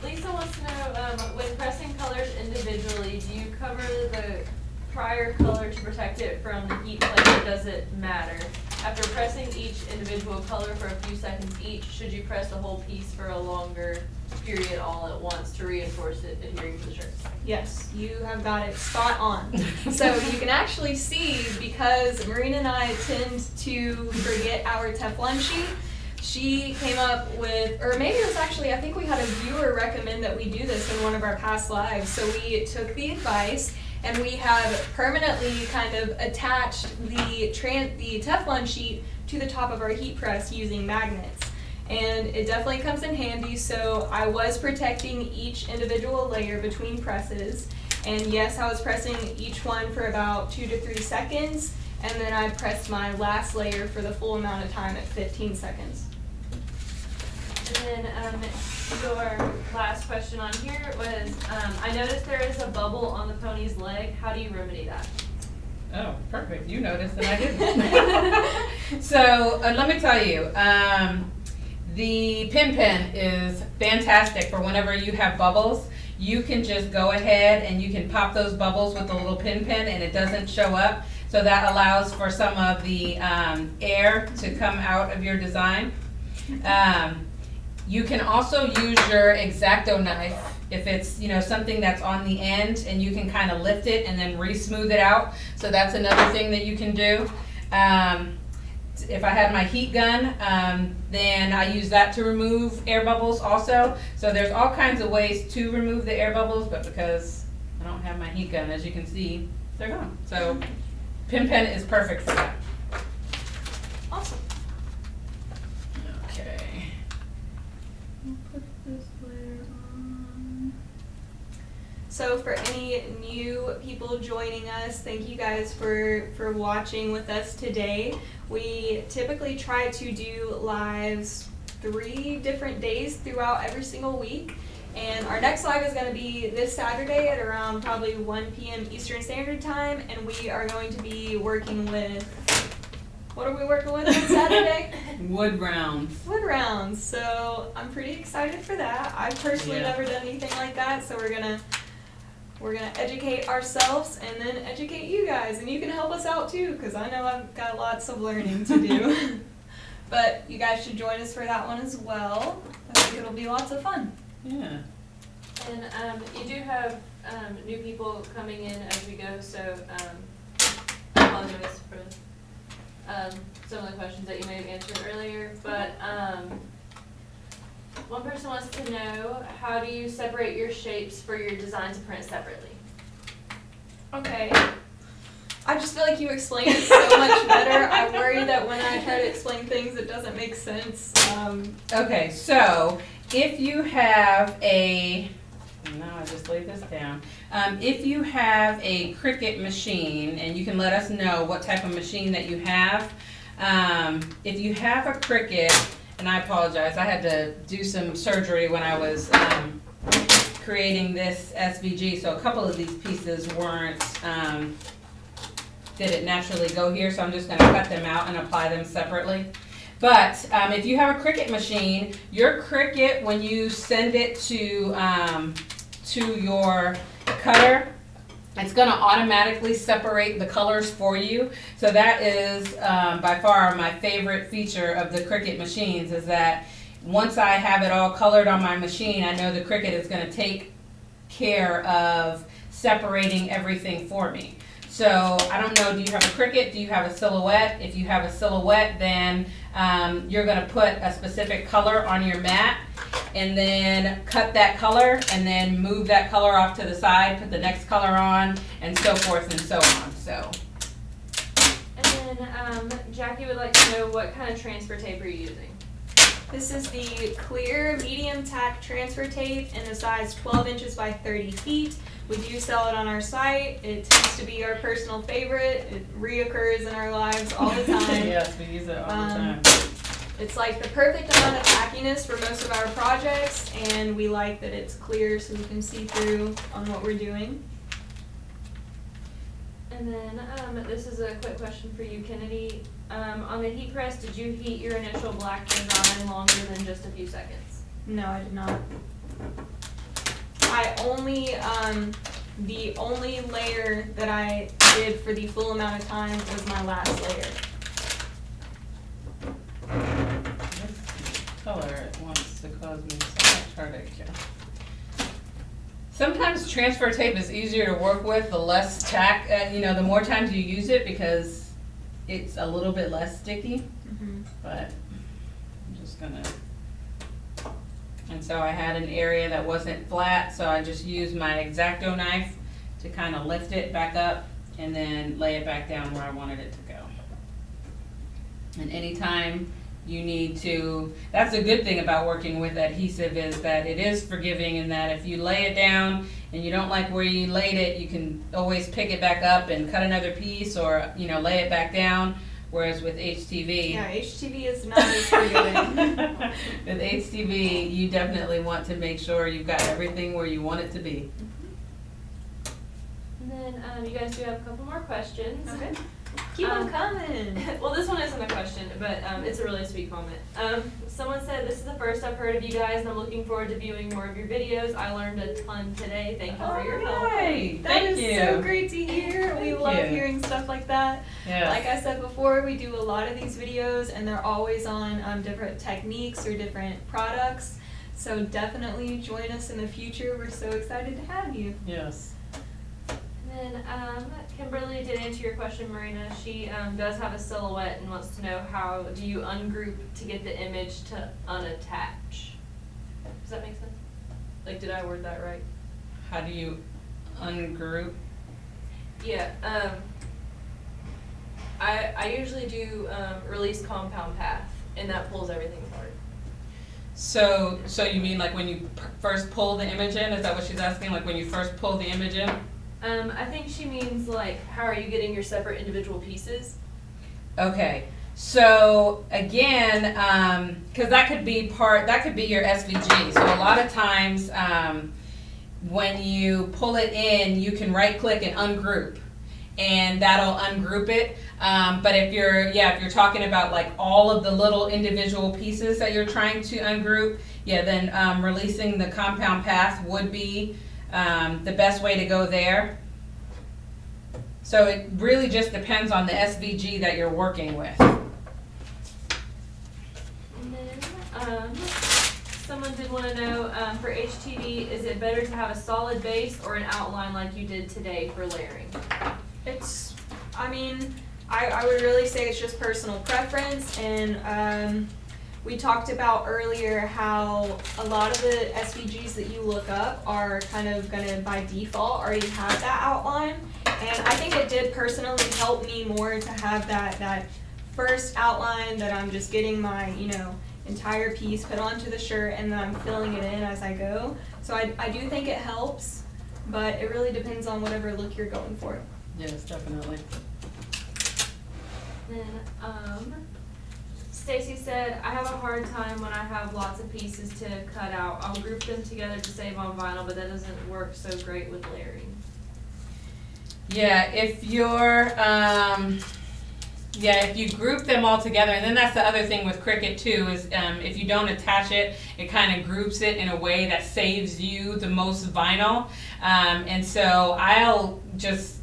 S2: Lisa wants to know, when pressing colors individually, do you cover the prior color to protect it from the heat plate, or does it matter? After pressing each individual color for a few seconds each, should you press the whole piece for a longer period all at once to reinforce it adhering to the shirt?
S1: Yes, you have got it spot on. So you can actually see, because Marina and I tend to forget our Teflon sheet, she came up with, or maybe it was actually, I think we had a viewer recommend that we do this in one of our past lives. So we took the advice and we have permanently kind of attached the Teflon sheet to the top of our heat press using magnets. and it definitely comes in handy. So I was protecting each individual layer between presses, and yes, I was pressing each one for about 2 to 3 seconds, and then I pressed my last layer for the full amount of time at 15 seconds.
S2: And then your last question on here was, I noticed there is a bubble on the pony's leg. How do you remedy that?
S3: Oh, perfect. You noticed and I didn't. So let me tell you, the pin pen is fantastic for whenever you have bubbles. You can just go ahead and you can pop those bubbles with the little pin pen and it doesn't show up. So that allows for some of the air to come out of your design. You can also use your X-Acto knife if it's, you know, something that's on the end, and you can kind of lift it and then re-smooth it out. So that's another thing that you can do. If I had my heat gun, then I use that to remove air bubbles also. So there's all kinds of ways to remove the air bubbles, but because I don't have my heat gun, as you can see, they're gone. So pin pen is perfect for that.
S1: Awesome.
S3: Okay. I'll put this layer on.
S1: So for any new people joining us, thank you guys for watching with us today. We typically try to do lives 3 different days throughout every single week. And our next live is going to be this Saturday at around probably 1 p.m. Eastern Standard Time. And we are going to be working with, what are we working with on Saturday?
S3: Wood rounds.
S1: Wood rounds. So I'm pretty excited for that. I've personally never done anything like that. So we're gonna educate ourselves and then educate you guys. And you can help us out too, because I know I've got lots of learning to do. But you guys should join us for that one as well. I think it'll be lots of fun.
S3: Yeah.
S2: And you do have new people coming in as we go, so I apologize for some of the questions that you may have answered earlier. But one person wants to know, how do you separate your shapes for your design to print separately?
S1: Okay. I just feel like you explained it so much better. I worry that when I try to explain things, it doesn't make sense.
S3: Okay, so if you have a, now I just laid this down. If you have a Cricut machine, and you can let us know what type of machine that you have. If you have a Cricut, and I apologize, I had to do some surgery when I was creating this SVG, so a couple of these pieces weren't, didn't naturally go here, so I'm just going to cut them out and apply them separately. But if you have a Cricut machine, your Cricut, when you send it to your cutter, it's going to automatically separate the colors for you. So that is by far my favorite feature of the Cricut machines, is that once I have it all colored on my machine, I know the Cricut is going to take care of separating everything for me. So I don't know, do you have a Cricut? Do you have a Silhouette? If you have a Silhouette, then you're going to put a specific color on your mat, and then cut that color, and then move that color off to the side, put the next color on, and so forth and so on. So.
S2: And then Jackie would like to know, what kind of transfer tape are you using?
S1: This is the clear medium tack transfer tape in the size 12 inches by 30 feet. We do sell it on our site. It tends to be our personal favorite. It reoccurs in our lives all the time.
S3: Yes, we use it all the time.
S1: It's like the perfect amount of tackiness for most of our projects, and we like that it's clear so we can see through on what we're doing.
S2: And then this is a quick question for you, Kennedy. On the heat press, did you heat your initial black design longer than just a few seconds?
S1: No, I did not. I only, the only layer that I did for the full amount of time was my last layer.
S3: This color wants to cause me so much heartache. Sometimes transfer tape is easier to work with, the less tack, the more times you use it, because it's a little bit less sticky.
S1: Mm-hmm.
S3: But I'm just gonna, and so I had an area that wasn't flat, so I just used my X-Acto knife to kind of lift it back up and then lay it back down where I wanted it to go. And anytime you need to, that's a good thing about working with adhesive, is that it is forgiving, and that if you lay it down and you don't like where you laid it, you can always pick it back up and cut another piece, or, you know, lay it back down. Whereas with HTV,
S1: Yeah, HTV is not as forgiving.
S3: with HTV, you definitely want to make sure you've got everything where you want it to be.
S2: And then you guys do have a couple more questions.
S1: Okay. Keep them coming.
S2: Well, this one isn't a question, but it's a really sweet comment. Someone said, "This is the first I've heard of you guys, and I'm looking forward to viewing more of your videos. I learned a ton today. Thank you for your help."
S3: Right.
S1: That
S3: Thank
S1: is
S3: you.
S1: so great to hear. We love
S3: you.
S1: hearing stuff like that.
S3: Yes.
S1: Like I said before, we do a lot of these videos, and they're always on different techniques or different products. So definitely join us in the future. We're so excited to have you.
S3: Yes.
S2: And then Kimberly did answer your question, Marina. She does have a silhouette and wants to know, how do you ungroup to get the image to unattach? Does that make sense? Like, did I word that right?
S3: How do you ungroup?
S2: Yeah. I usually do release compound path, and that pulls everything apart.
S3: So you mean like when you first pull the image in? Is that what she's asking? Like when you first pull the image in?
S2: I think she means, like, how are you getting your separate individual pieces?
S3: Okay. So again, because that could be your SVG. So a lot of times when you pull it in, you can right click and ungroup, and that'll ungroup it. But if you're talking about like all of the little individual pieces that you're trying to ungroup, then releasing the compound path would be the best way to go there. So it really just depends on the SVG that you're working with.
S2: And then someone did want to know, for HTV, is it better to have a solid base or an outline like you did today for layering?
S1: I would really say it's just personal preference, and we talked about earlier how a lot of the SVGs that you look up are kind of gonna by default already have that outline, and I think it did personally help me more to have that first outline that I'm just getting my entire piece put onto the shirt, and then I'm filling it in as I go. So I do think it helps, but it really depends on whatever look you're going for.
S3: Yes, definitely.
S2: Then Stacy said, "I have a hard time when I have lots of pieces to cut out. I'll group them together to save on vinyl, but that doesn't work so great with layering."
S3: Yeah, if you group them all together, and then that's the other thing with Cricut too, is if you don't attach it, it kind of groups it in a way that saves you the most vinyl. And so I'll just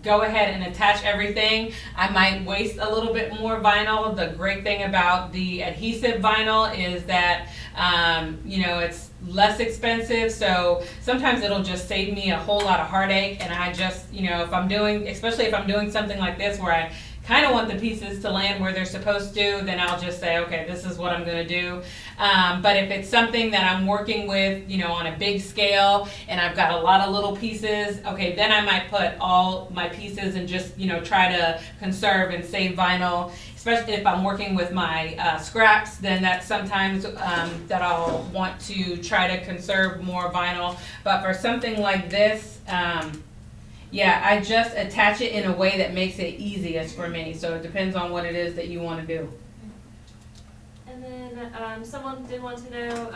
S3: go ahead and attach everything. I might waste a little bit more vinyl. The great thing about the adhesive vinyl is that it's less expensive, so sometimes it'll just save me a whole lot of heartache. And I just, especially if I'm doing something like this where I kind of want the pieces to land where they're supposed to, then I'll just say, okay, this is what I'm going to do. But if it's something that I'm working with, on a big scale, and I've got a lot of little pieces, okay, then I might put all my pieces and just, try to conserve and save vinyl. Especially if I'm working with my scraps, then that's sometimes that I'll want to try to conserve more vinyl. But for something like this, I just attach it in a way that makes it easiest for me. So it depends on what it is that you want to do.
S2: And then someone did want to know,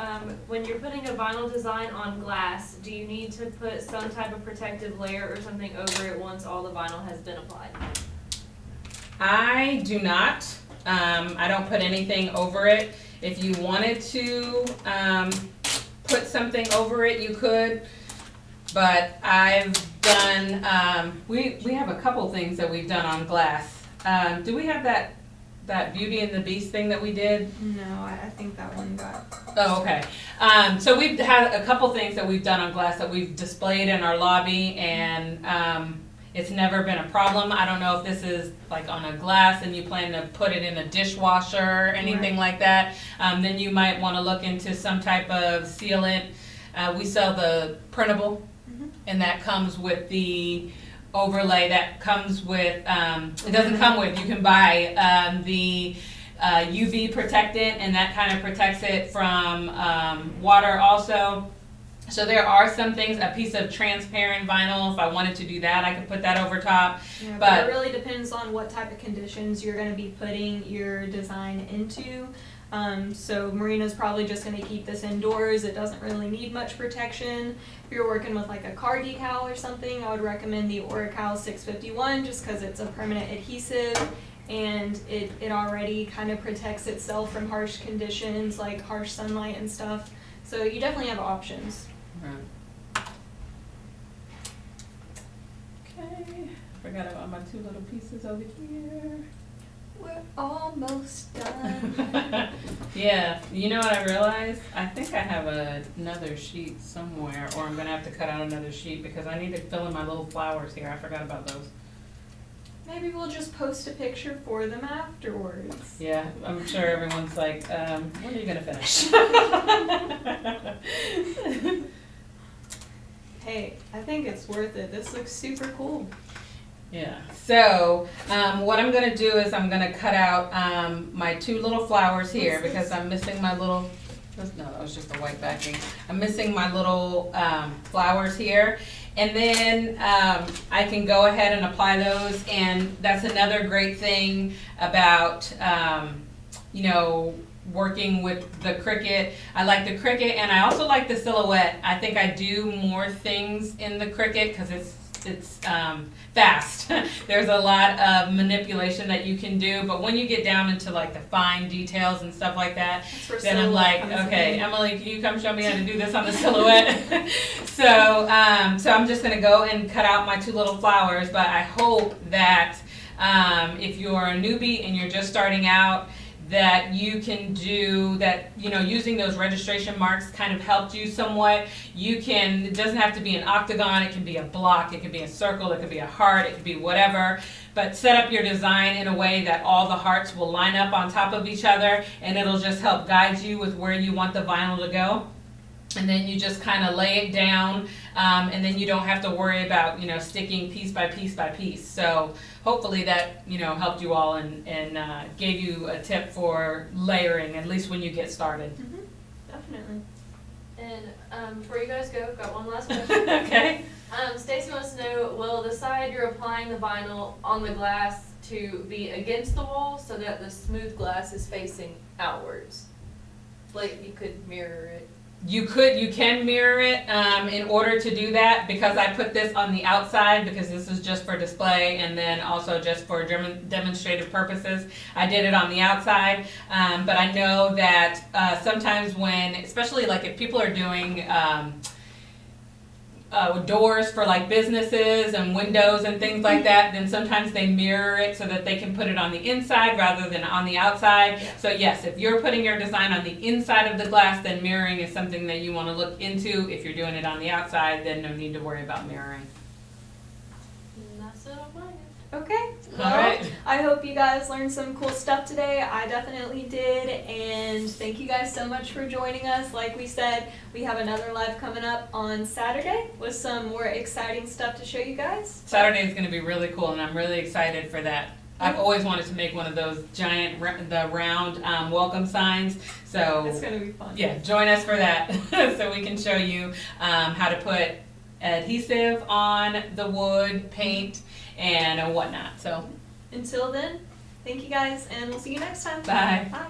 S2: when you're putting a vinyl design on glass, do you need to put some type of protective layer or something over it once all the vinyl has been applied?
S3: I do not. I don't put anything over it. If you wanted to put something over it, you could. But I've done, we have a couple things that we've done on glass. Do we have that Beauty and the Beast thing that we did?
S1: No, I think that one got...
S3: Oh, okay. So we've had a couple things that we've done on glass that we've displayed in our lobby, and it's never been a problem. I don't know if this is like on a glass and you plan to put it in a dishwasher or anything like that. Then you might want to look into some type of sealant. We sell the printable, and that comes with the overlay that comes with, it doesn't come with, you can buy the UV protectant, and that kind of protects it from water also. So there are some things, a piece of transparent vinyl, if I wanted to do that, I could put that over top.
S1: Yeah,
S3: but
S1: it really depends on what type of conditions you're going to be putting your design into. So Marina's probably just going to keep this indoors. It doesn't really need much protection. If you're working with like a car decal or something, I would recommend the Oracal 651 just because it's a permanent adhesive and it already kind of protects itself from harsh conditions like harsh sunlight and stuff. So you definitely have options.
S3: Right. Okay, forgot about my two little pieces over here.
S1: We're almost done.
S3: Yeah, you know what I realized? I think I have another sheet somewhere, or I'm gonna have to cut out another sheet because I need to fill in my little flowers here. I forgot about those.
S1: Maybe we'll just post a picture for them afterwards.
S3: Yeah, I'm sure everyone's like, when are you gonna finish?
S1: Hey, I think it's worth it. This looks super cool.
S3: Yeah, so what I'm gonna do is I'm gonna cut out my two little flowers here because I'm missing my little, no, that was just a white backing. I'm missing my little flowers here. And then I can go ahead and apply those, and that's another great thing about, you know, working with the Cricut. I like the Cricut, and I also like the Silhouette. I think I do more things in the Cricut because it's fast. There's a lot of manipulation that you can do, but when you get down into like the fine details and stuff like that, then I'm like, okay, Emily, can you come show me how to do this on the Silhouette? So I'm just gonna go and cut out my two little flowers, but I hope that if you're a newbie and you're just starting out, that you can do that, you know, using those registration marks kind of helped you somewhat. You can, it doesn't have to be an octagon, it can be a block, it could be a circle, it could be a heart, it could be whatever, but set up your design in a way that all the hearts will line up on top of each other, and it'll just help guide you with where you want the vinyl to go. And then you just kind of lay it down, and then you don't have to worry about, you know, sticking piece by piece by piece. So hopefully that, you know, helped you all and gave you a tip for layering, at least when you get started.
S1: Mm-hmm. Definitely.
S2: And before you guys go, got one last question.
S3: Okay.
S2: Stacy wants to know, will the side you're applying the vinyl on the glass to be against the wall so that the smooth glass is facing outwards? Like you could mirror it.
S3: You can mirror it in order to do that, because I put this on the outside because this is just for display and then also just for demonstrative purposes. I did it on the outside, but I know that sometimes when, especially like if people are doing doors for like businesses and windows and things like that, then sometimes they mirror it so that they can put it on the inside rather than on the outside. Yeah. So yes, if you're putting your design on the inside of the glass, then mirroring is something that you want to look into. If you're doing it on the outside, then no need to worry about mirroring.
S2: And that's it on my end.
S1: Okay. Well,
S3: all right.
S1: I hope you guys learned some cool stuff today. I definitely did, and thank you guys so much for joining us. Like we said, we have another live coming up on Saturday with some more exciting stuff to show you guys.
S3: Saturday is going to be really cool, and I'm really excited for that. I've always wanted to make one of those giant, the round welcome signs. So
S1: it's going to be fun.
S3: Yeah, join us for that so we can show you how to put adhesive on the wood, paint, and whatnot. So
S1: until then, thank you guys, and we'll see you next time.
S3: Bye.
S1: Bye.